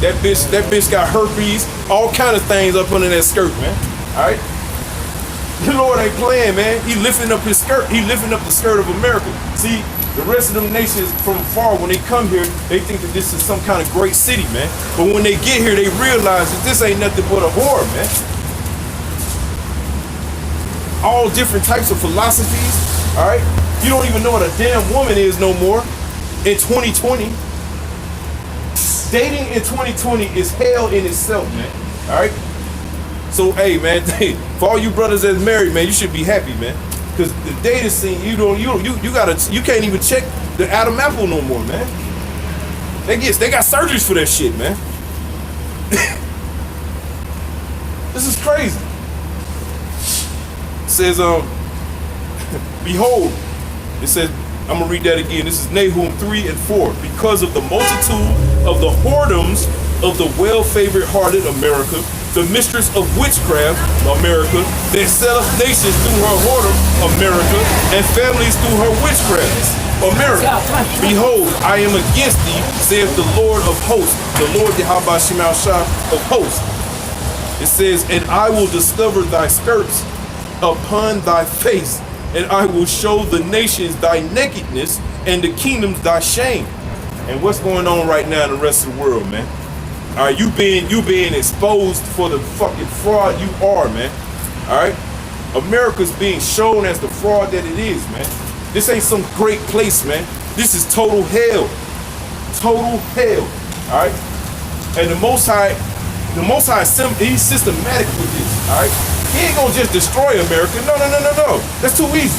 That bitch got herpes, all kind of things up under that skirt, man. All right. The Lord ain't playing, man. He lifting up his skirt. He lifting up the skirt of America. See, the rest of them nations from far, when they come here, they think that this is some kind of great city, man. But when they get here, they realize that this ain't nothing but a whore, man. All different types of philosophies, all right? You don't even know what a damn woman is no more in 2020. Dating in 2020 is hell in itself, man, all right? So, hey, man, for all you brothers that's married, man, you should be happy, man. Because the dating scene, you can't even check the Adam Apple no more, man. They got surgeries for that shit, man. This is crazy. It says, behold, it says, I'm gonna read that again. This is Nahum 3 and 4. Because of the multitude of the whoredoms of the well-favored hearted America, the mistress of witchcraft, America, that selleth nations through her whoredom, America, and families through her witchcraft, America. Behold, I am against thee, saith the Lord of hosts, the Lord Yahweh Shemashah of hosts. It says, and I will discover thy skirts upon thy face, and I will show the nations thy nakedness, and the kingdoms thy shame. And what's going on right now in the rest of the world, man? All right, you being exposed for the fucking fraud you are, man. All right, America's being shown as the fraud that it is, man. This ain't some great place, man. This is total hell, total hell. All right, and the Most High, he's systematic with this. All right, he ain't gonna just destroy America. No. That's too easy.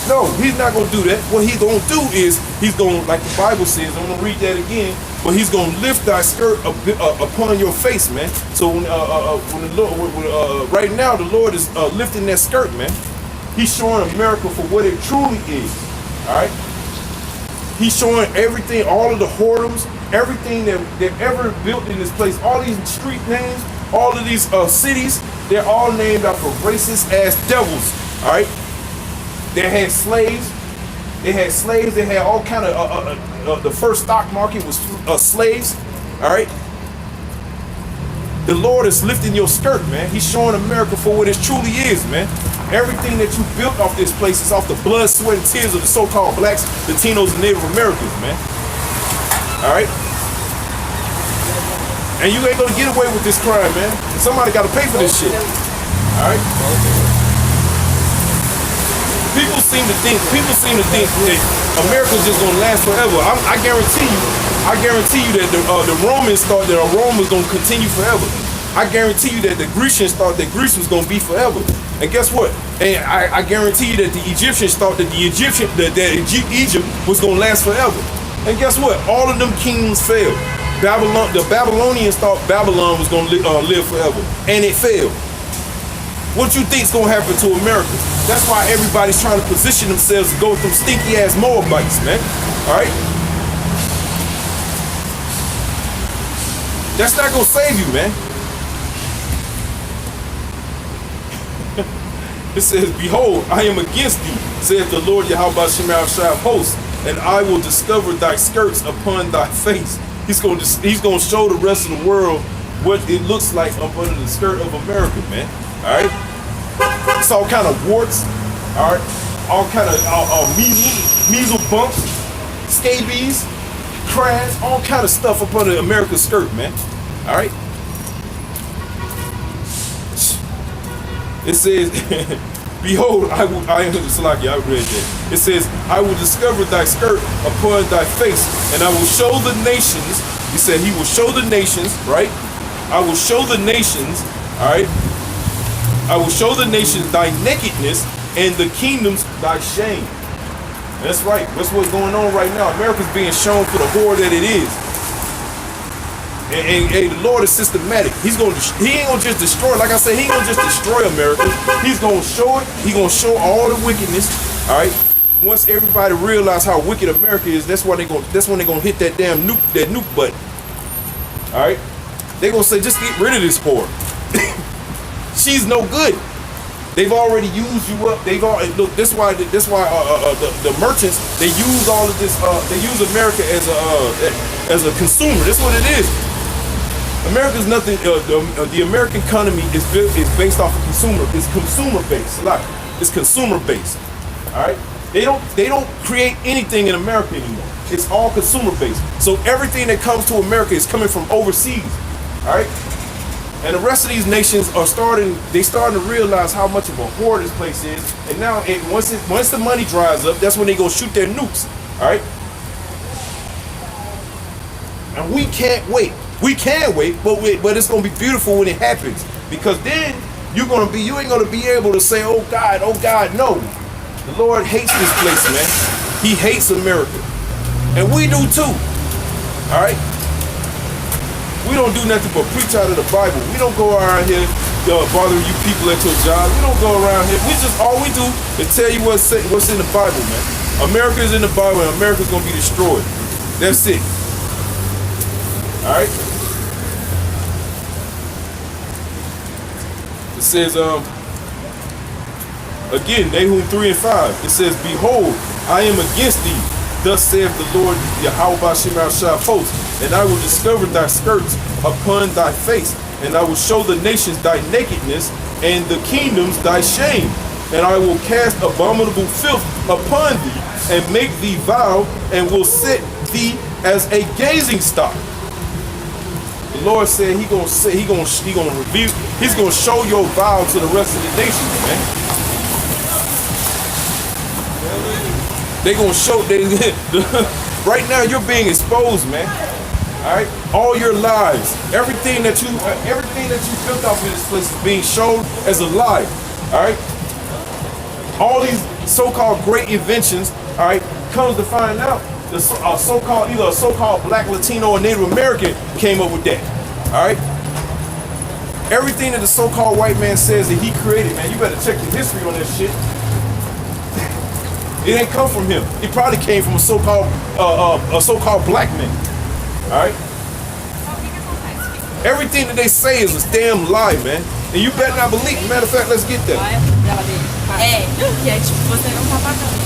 No, he's not gonna do that. What he's gonna do is he's gonna, like the Bible says, I'm gonna read that again. But he's gonna lift thy skirt upon your face, man. So when the Lord, right now the Lord is lifting that skirt, man. He's showing America for what it truly is. All right. He's showing everything, all of the whoredoms, everything that they've ever built in this place. All these street names, all of these cities, they're all named after racist ass devils. All right. They had slaves. They had all kind of, the first stock market was slaves, all right? The Lord is lifting your skirt, man. He's showing America for what it truly is, man. Everything that you built off this place is off the blood, sweat, and tears of the so-called blacks, Latinos, and Native Americans, man. All right? And you ain't gonna get away with this crime, man. Somebody gotta pay for this shit, all right? People seem to think that America's just gonna last forever. I guarantee you that the Romans thought that Rome was gonna continue forever. I guarantee you that the Grecians thought that Greece was gonna be forever. And guess what? And I guarantee you that the Egyptians thought that Egypt was gonna last forever. And guess what? All of them kingdoms failed. The Babylonians thought Babylon was gonna live forever, and it failed. What you think's gonna happen to America? That's why everybody's trying to position themselves to go with them stinky ass Moabites, man. All right? That's not gonna save you, man. It says, behold, I am against thee, saith the Lord Yahweh Shemashah of hosts, and I will discover thy skirts upon thy face. He's gonna show the rest of the world what it looks like up under the skirt of America, man. All right? all kind of warts, all right, all kind of measles bumps, scabies, crabs, all kind of stuff up under America's skirt, man. All right. It says, behold, I am Salaki, I read that. It says, I will discover thy skirt upon thy face, and I will show the nations. He said he will show the nations, right? I will show the nations, all right? I will show the nations thy nakedness, and the kingdoms thy shame. That's right. That's what's going on right now. America's being shown for the horror that it is. And the Lord is systematic. He ain't gonna just destroy. Like I said, he ain't gonna just destroy America. He's gonna show it. He's gonna show all the wickedness. All right. Once everybody realize how wicked America is, that's when they're gonna hit that damn nuke button. All right. They're gonna say, just get rid of this whore. She's no good. They've already used you up. They've already look. That's why the merchants, they use all of this. They use America as a consumer. That's what it is. America's nothing. The American economy is based off of consumer. It's consumer based. Like it's consumer based. All right. They don't create anything in America anymore. It's all consumer based. So everything that comes to America is coming from overseas. All right. And the rest of these nations are starting to realize how much of a whore this place is. And now, once the money dries up, that's when they go shoot their nukes. All right. And we can't wait. We can wait, but it's gonna be beautiful when it happens. Because then you ain't gonna be able to say, oh God, no. The Lord hates this place, man. He hates America, and we do too. All right. We don't do nothing but preach out of the Bible. We don't go around here bothering you people at your job. We don't go around here. All we do is tell you what's in the Bible, man. America is in the Bible, and America's gonna be destroyed. That's it. All right. It says, again, Nahum 3 and 5. It says, behold, I am against thee. Thus saith the Lord Yahweh Ba'Shem Host, and I will discover thy skirts upon thy face, and I will show the nations thy nakedness, and the kingdoms thy shame. And I will cast abominable filth upon thee, and make thee vow, and will set thee as a gazing stock. The Lord said He's gonna show your vow to the rest of the nations, man. They gonna show. Right now, you're being exposed, man. All right, all your lies, everything that you built up in this place is being shown as a lie. All right, all these so-called great inventions. All right, comes to find out, the either a so-called Black, Latino, or Native American came up with that. All right, everything that the so-called white man says that he created, man, you better check the history on this shit. It ain't come from him. It probably came from a so-called black man. All right. Everything that they say is a damn lie, man. And you better not believe. Matter of fact, let's get that. Que é tipo, você não tá pagando.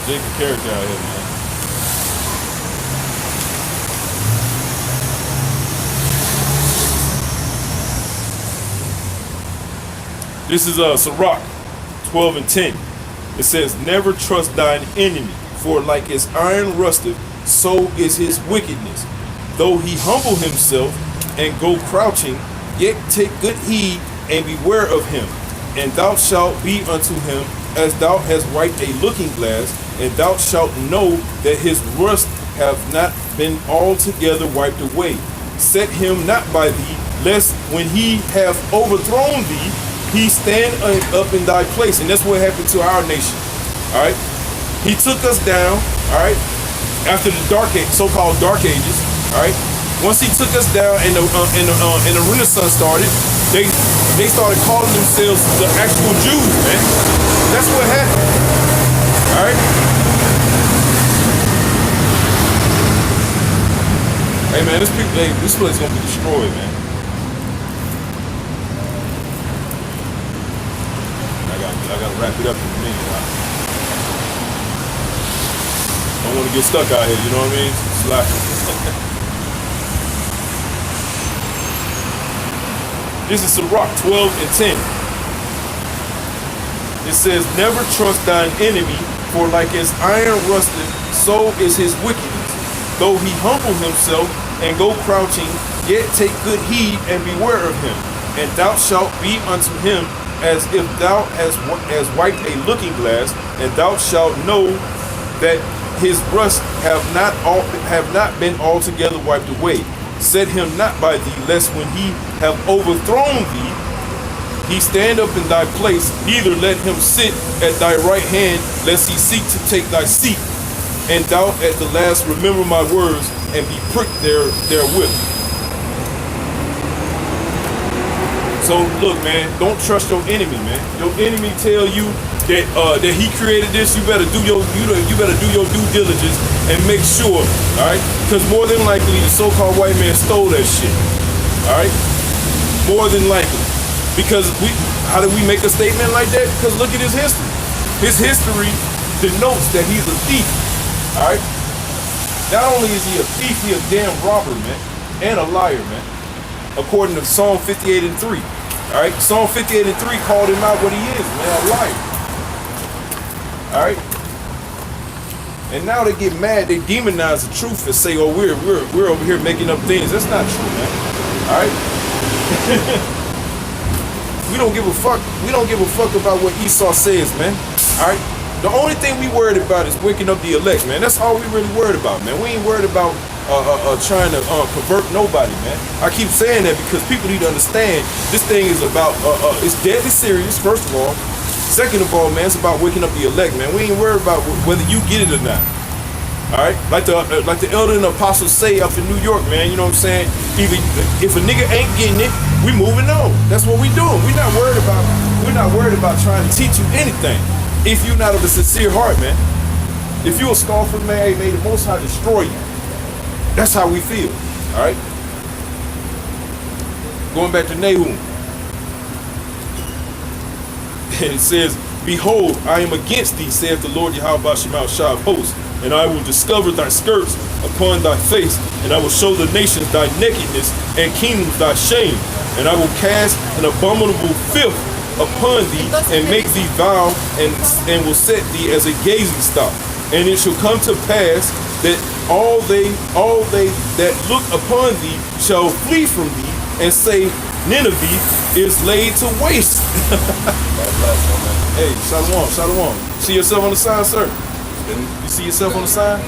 Jacob character out here, man. This is Sirach 12 and 10. It says, never trust thine enemy, for like as iron rusteth, so is his wickedness. Though he humble himself and go crouching, yet take good heed and beware of him. And thou shalt be unto him as thou hast wiped a looking glass, and thou shalt know that his rust have not been altogether wiped away. Set him not by thee, lest when he have overthrown thee, he stand up in thy place. And that's what happened to our nation. All right. He took us down. All right. After the so-called dark ages. All right. Once he took us down and the Renaissance started, they started calling themselves the actual Jews, man. That's what happened. All right. Hey man, this place is gonna be destroyed, man. I gotta wrap it up in a minute. I don't want to get stuck out here, you know what I mean? It's like this is Sirach 12 and 10. It says, never trust thine enemy, for like as iron rusted, so is his wickedness. Though he humble himself and go crouching, yet take good heed and beware of him. And thou shalt be unto him as if thou hast wiped a looking glass, and thou shalt know that his rust have not been altogether wiped away. Set him not by thee, lest when he have overthrown thee, he stand up in thy place. Neither let him sit at thy right hand, lest he seek to take thy seat. And thou at the last remember my words, and be pricked therewith. So look, man, don't trust your enemy, man. Your enemy tell you that he created this. You better do your due diligence and make sure, all right? Because more than likely, the so-called white man stole that shit, all right? More than likely, because how did we make a statement like that? Because look at his history. His history denotes that he's a thief, all right? Not only is he a thief, he a damn robber, man, and a liar, man. According to Psalm 58 and 3. All right, Psalm 58 and 3 called him out what he is, man, a liar. All right. And now they get mad, they demonize the truth and say, oh, we're over here making up things. That's not true, man. All right. We don't give a fuck. We don't give a fuck about what Esau says, man. All right. The only thing we worried about is waking up the elect, man. That's all we really worried about, man. We ain't worried about trying to convert nobody, man. I keep saying that because people need to understand this thing is about, it's deadly serious, first of all. Second of all, man, it's about waking up the elect, man. We ain't worried about whether you get it or not. All right? Like the elder and the apostles say up in New York, man, you know what I'm saying? Either if a nigga ain't getting it, we moving on. That's what we doing. We're not worried about trying to teach you anything. If you're not of a sincere heart, man. If you a scoffer, man, may the Most High destroy you. That's how we feel. All right. Going back to Nahum. It says, behold, I am against thee, saith the Lord Yahweh Shema Shah of hosts, and I will discover thy skirts upon thy face, and I will show the nations thy nakedness, and kingdoms thy shame, and I will cast an abominable filth upon thee, and make thee vile, and will set thee as a gazing stock. And it shall come to pass that all they that look upon thee shall flee from thee, and say, Nineveh is laid to waste. Hey, shalom, shalom. See yourself on the sign, sir? You see yourself on the sign?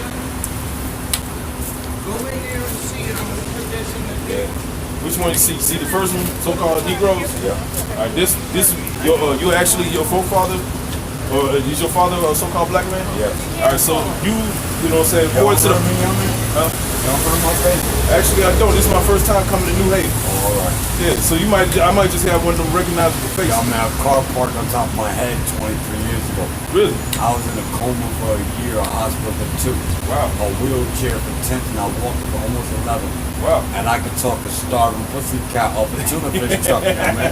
Go in there and see it. I'm gonna put this in the deck. Which one you see? See the first one, so-called Negroes? Yeah. All right, this you actually your forefather, or is your father a so-called black man? Yeah. All right, so you know what I'm saying? According to the, actually, I don't. This is my first time coming to New Haven. Oh, all right. Yeah, so I might just have one of them recognizable faces. I'm gonna have a car parked on top of my head 23 years ago. Really? I was in a coma for a year, a hospital for 2. Wow. A wheelchair for 10, and I walked for almost 11. Wow. And I could talk a starving pussy cat off a tuna fish truck, man.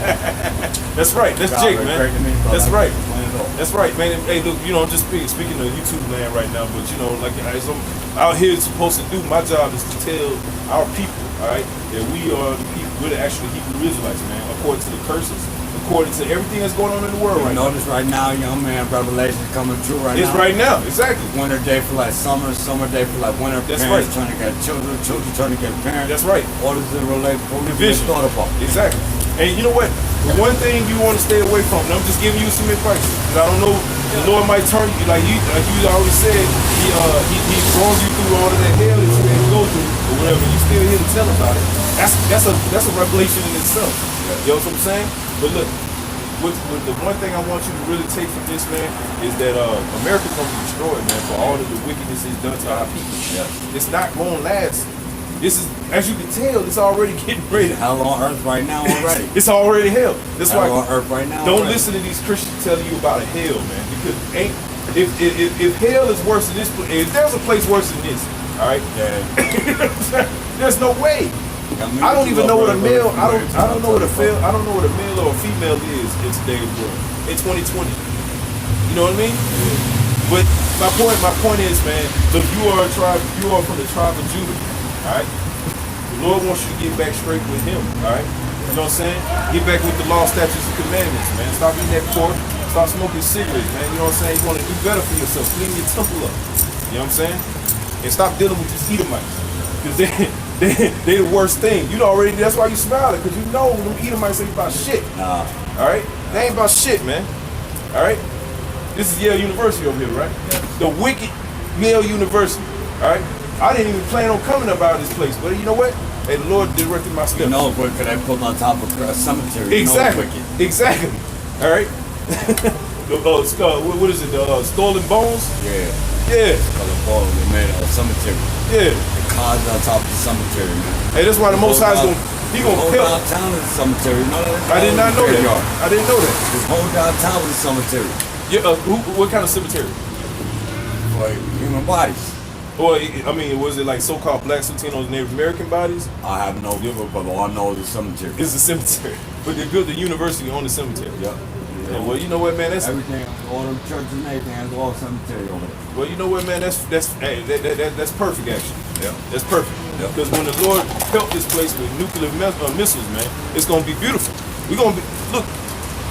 That's right. That's God, Jake, man. That's right. That's That's right, man. Hey, look, you know, I'm just speaking of YouTube land right now, but you know, like as I'm out here supposed to do, my job is to tell our people, all right, that we are the people, we're the actual Hebrew Israelites, man, according to the curses, according to everything that's going on in the world right now. Notice right now, young man, Revelation coming true right now. It's right now, exactly. Winter day for like summer, summer day for like winter. That's parents right. trying to get children, children trying to get parents. That's right. All this is related to Division. thought about. Exactly. And you know what? The one thing you want to stay away from, and I'm just giving you some advice, because I don't know The Lord might turn you, like you already said, he brought you through all of that hell that you had to go through, or whatever. You still here to tell about it. That's a revelation in itself. You know what I'm saying? But look, with the one thing I want you to really take from this, man, is that America's gonna be destroyed, man, for all of the wickedness it's done to our people. Yeah. It's not gonna last. This is, as you can tell, it's already getting ready. Hell on earth right now already. It's already hell. That's Hell why on earth right now. don't already. listen to these Christians telling you about a hell, man. Because if hell is worse than this, if there's a place worse than this, all right, there's no way. I don't even know what a male. I don't know what a male or a female is in today's world in 2020. You know what I mean? But my point is, man. Look, you are from the tribe of Judah. All right. The Lord wants you to get back straight with Him. All right. You know what I'm saying? Get back with the law, statutes, and commandments, man. Stop eating that pork. Stop smoking cigarettes, man. You know what I'm saying? You want to do better for yourself. Clean your temple up. You know what I'm saying? And stop dealing with these Edomites, because they the worst thing. You know already. That's why you smiling, because you know them Edomites ain't about shit. Nah. All right. They ain't about shit, man. All right. This is Yale University over here, right? The wicked Yale University. All right. I didn't even plan on coming about this place, but you know what? Hey, the Lord directed my steps. You know it's wicked. I put on top of a cemetery. Exactly. You know it's wicked. Exactly. All right. What is it? The Stolen Bones? Yeah. Yeah. Stolen Bones. They made a cemetery. Yeah. The cards on top of the cemetery, man. Hey, that's why the Most High is gonna whole help. downtown is a cemetery. You know that? I did not know that. I didn't know that. This whole downtown is a cemetery Yeah. What kind of cemetery? for human bodies. Or I mean, was it like so-called Black Latinos, Native American bodies? I have no clue, but all I know is a cemetery. It's a cemetery, but they built the university on the cemetery. Yep. Yeah, well, you know what, man? That's Everything, all them churches and everything, has all cemetery over there. well, you know what, man? That's that's perfect, actually. Yeah. That's perfect. Yep. Because when the Lord helped this place with nuclear missiles, man, it's gonna be beautiful. We're gonna be look.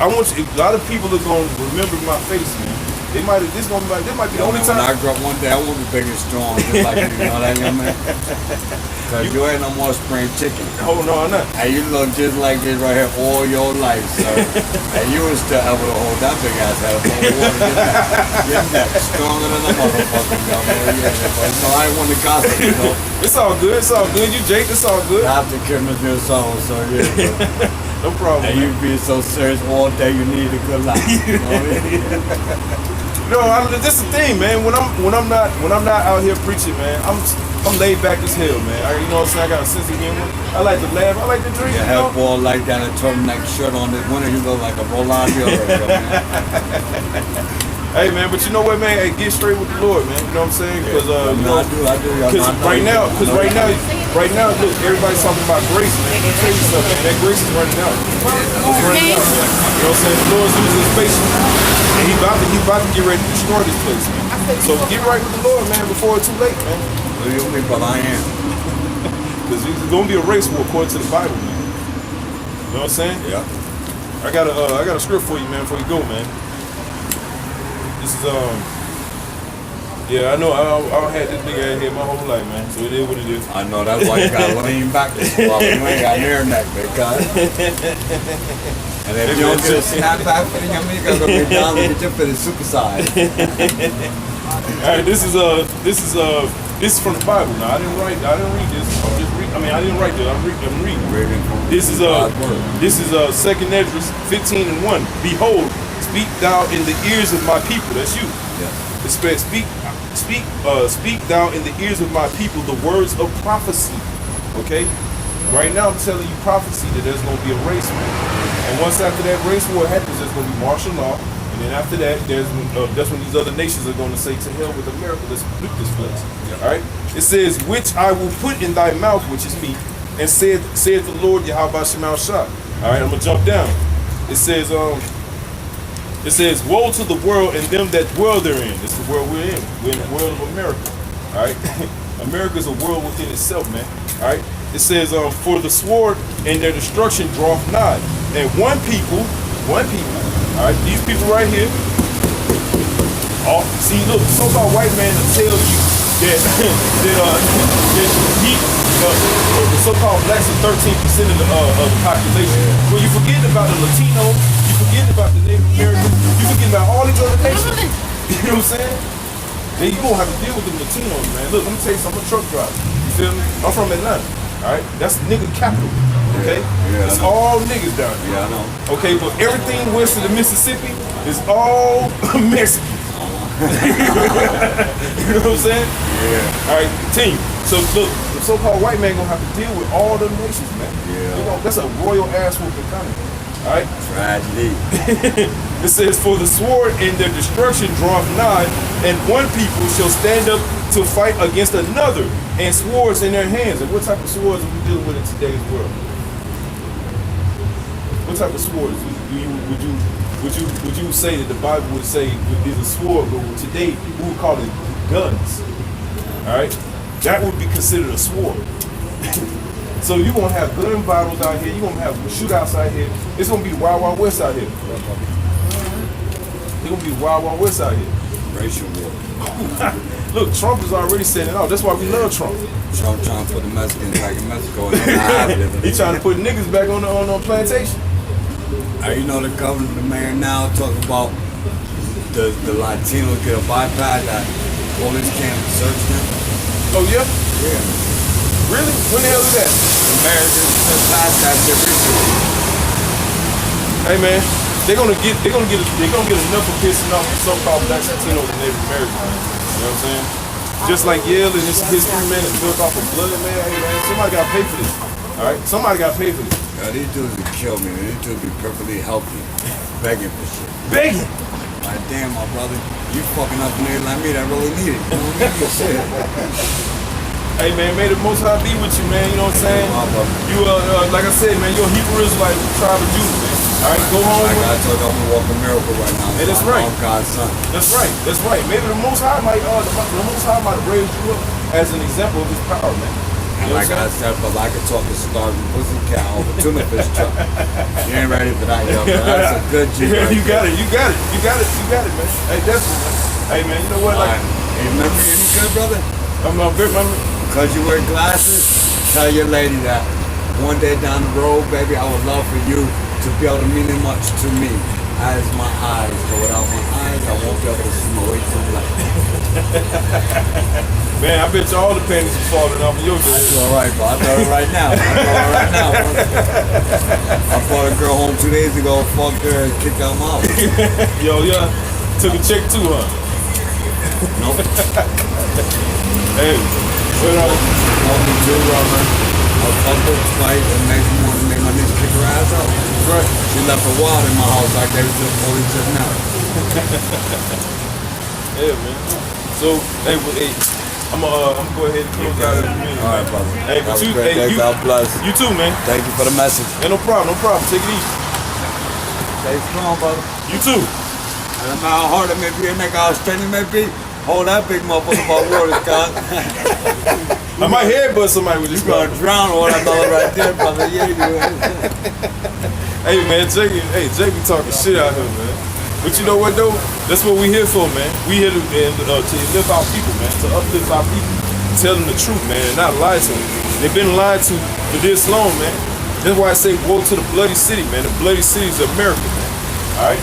I want you. A lot of people are gonna remember my face, man. This might be the only When time. I grew up one day, I want to be big and strong, just like you, you know that, young man? Because you ain't no more spring chicken. Oh no, I'm not. And you look just like this right here all your life, sir. And you was still able to hold that big ass head above the water. Your neck stronger than a motherfucker, young man. Yeah, but no, I ain't want to gossip, you know. It's all good. It's all good. You Jake, it's all good. After Christmas your song, so yeah. No problem. And you being so serious all day, you need a good life. You know what I mean? No, this is the thing, man. When I'm not out here preaching, man, I'm laid back as hell, man. You know what I'm saying? I got a sense of humor. I like to laugh. I like to drink. You You have know? ball like that, a turtleneck shirt on this winter, you look like a Rolando. Hey, man, but you know what, man? Hey, get straight with the Lord, man. You know what I'm saying? Because I do. Because right now, look, everybody's talking about grace, man. Let me tell you something, man. That grace is running out. It's running out, man. You know what I'm saying? The Lord's using His patience, and He's about to get ready to destroy this place, man. So get right with the Lord, man, before it's too late, man. What do you mean, but I am? Because it's gonna be a race war according to the Bible, man. You know what I'm saying? Yeah. I got a script for you, man. Before you go, man. This is yeah, I know. I had this nigga out here my whole life, man. So it is what it is. I know, that's why you gotta lean back this far. You ain't got near neck, big guy. And if you don't get a snap back for the young man, you gotta go get down and get your fit super size. All right, this is from the Bible. Now I didn't read this. I'm just reading. I mean, I didn't write this. I'm reading. This is 2nd Esdras 15:1. Behold, speak thou in the ears of my people. That's you. Yeah. It says, speak thou in the ears of my people the words of prophecy. Okay? Right now I'm telling you prophecy that there's going to be a race war. And once after that race war happens, there's going to be martial law. And then after that, that's when these other nations are going to say, to hell with America, let's nuke this place. Yeah. All right? It says, which I will put in thy mouth, which is me, and saith the Lord Yahweh Shema Shah. All right, I'm going to jump down. It says, woe to the world and them that dwell therein. This is the world we're in. We're in the world of America. All right? America's a world within itself, man. All right? It says, for the sword and their destruction draweth nigh. And one people, all right, these people right here, see, look, the so-called white man will tell you that, the so-called blacks are 13% of the population. Well, you're forgetting about the Latino, you're forgetting about the Native American, you're forgetting about all these other nations. You know what I'm saying? Then you gonna have to deal with them Latinos, man. Look, let me tell you something. I'm a truck driver. You feel me? I'm from Atlanta. All right, that's nigga capital. Okay, Yeah, it's I know. all niggas down here. Yeah, I know. Okay, but everything west of the Mississippi is all Mexican. You know what I'm saying? Yeah. All right, continue. So look, the so-called white man gonna have to deal with all them nations, man. Yeah. You know, that's a royal ass whooping coming. All right. Tragedy. It says, "For the sword and their destruction draweth nigh, and one people shall stand up to fight against another, and swords in their hands." And what type of swords are we dealing with in today's world? What type of swords would you say that the Bible would say is a sword, but today we would call it guns? All right, that would be considered a sword. So you're gonna have gun battles out here. You're gonna have shootouts out here. It's gonna be wild, wild west out here. It's gonna be wild, wild west out here. Racial war. Look, Trump is already setting it off. That's why we love Trump. Trump trying to put the Mexicans back in Mexico and they're He trying to put niggas back on the plantation. You know the governor, the mayor now talking about the Latinos get a bypass that police can't search them. Oh yeah, Yeah. really? When the hell is that? The mayor just passed that shit recently. Hey man, they're gonna get enough of pissing off the so-called black Latinos and Native Americans. Man. You know what I'm saying? Just like Yale and his history, man, is built off of blood, man. Hey man, somebody gotta pay for this. All right, somebody gotta pay for this. These dudes would kill me. These dudes be perfectly healthy, begging for shit. Begging. Like, damn, my brother, you fucking up a nigga like me that really need it. You know what I mean? Shit. Hey man, may the Most High be with you, man. You know what I'm saying? My brother. You like I said, man, you're a Hebrew Israelite tribe of Judah, man. All right, go home. Like I told you, I'm walking miracle right now. Hey, that's So right. I'm God's son. That's right. That's right. Maybe the Most High might raise you up as an example of His power, man. And You know like what I I'm saying? said, brother, I could talk to starving pussy cat over tuna fish truck. You ain't ready for that, yo. But that's a good G. Yeah, right you got there. it. You got it. You got it. You got it, man. Hey, definitely. Hey, man. You know what? All Like, right. Hey, remember any good, brother? I'm very. Because you wear glasses, tell your lady that one day down the road, baby, I would love for you to be able to mean as much to me as my eyes. But without my eyes, I won't be able to see my way to the light. Man, I bet you all the panties are falling off of your It's dress. all right, bro. I thought it right now. Bro. I brought a girl home 2 days ago, fucked her, and kicked out my house. Yo, yeah. Took a check too, huh? Nope. Hey. What else? Help me do rubber. I fucked her twice and next morning made my niece kick her ass out. Right. She left her wallet in my house. I gave it to the police just now. Yeah, man. So, hey, I'm gonna go ahead and close out in a minute. All right, brother. Hey, but Have a you, great day. hey, God bless. you too, man. Thank you for the message. Hey, no problem, no problem. Take it easy. Stay strong, brother. You too. And no matter how hard it may be, and how straight it may be, hold that big motherfucker by water, Scott. I might headbutt somebody with this You're gonna drown on that brother right there, brother. Yeah, you is. Hey man, Jake be talking shit out here, man. But you know what though? That's what we here for, man. We here to lift our people, man. To uplift our people. Tell them the truth, man, and not lie to them. They've been lied to for this long, man. That's why I say woe to the bloody city, man. The bloody city is America, man. Alright?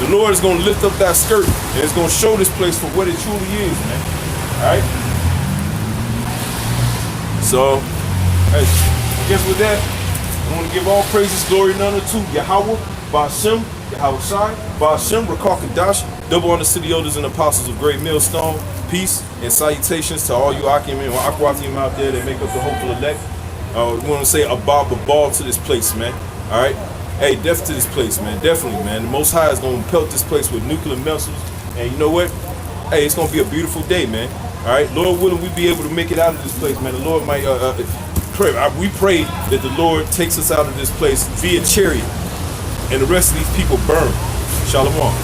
The Lord is gonna lift up that skirt and it's gonna show this place for what it truly is, man. Alright? So, hey, I guess with that, I want to give all praises, glory, and honor to Yahweh, Ba'ashem, Yahweh Shai, Ba'ashem, Rakar Kadash, double honor to the elders and apostles of Great Millstone. Peace and salutations to all you Akim and Akwatim out there that make up the hopeful elect. We want to say a ball to this place, man. All right? Hey, death to this place, man. Definitely, man. The Most High is going to pelt this place with nuclear missiles. And you know what? Hey, it's going to be a beautiful day, man. All right? Lord willing, we be able to make it out of this place, man. The Lord might... we pray that the Lord takes us out of this place via chariot and the rest of these people burn. Shalom.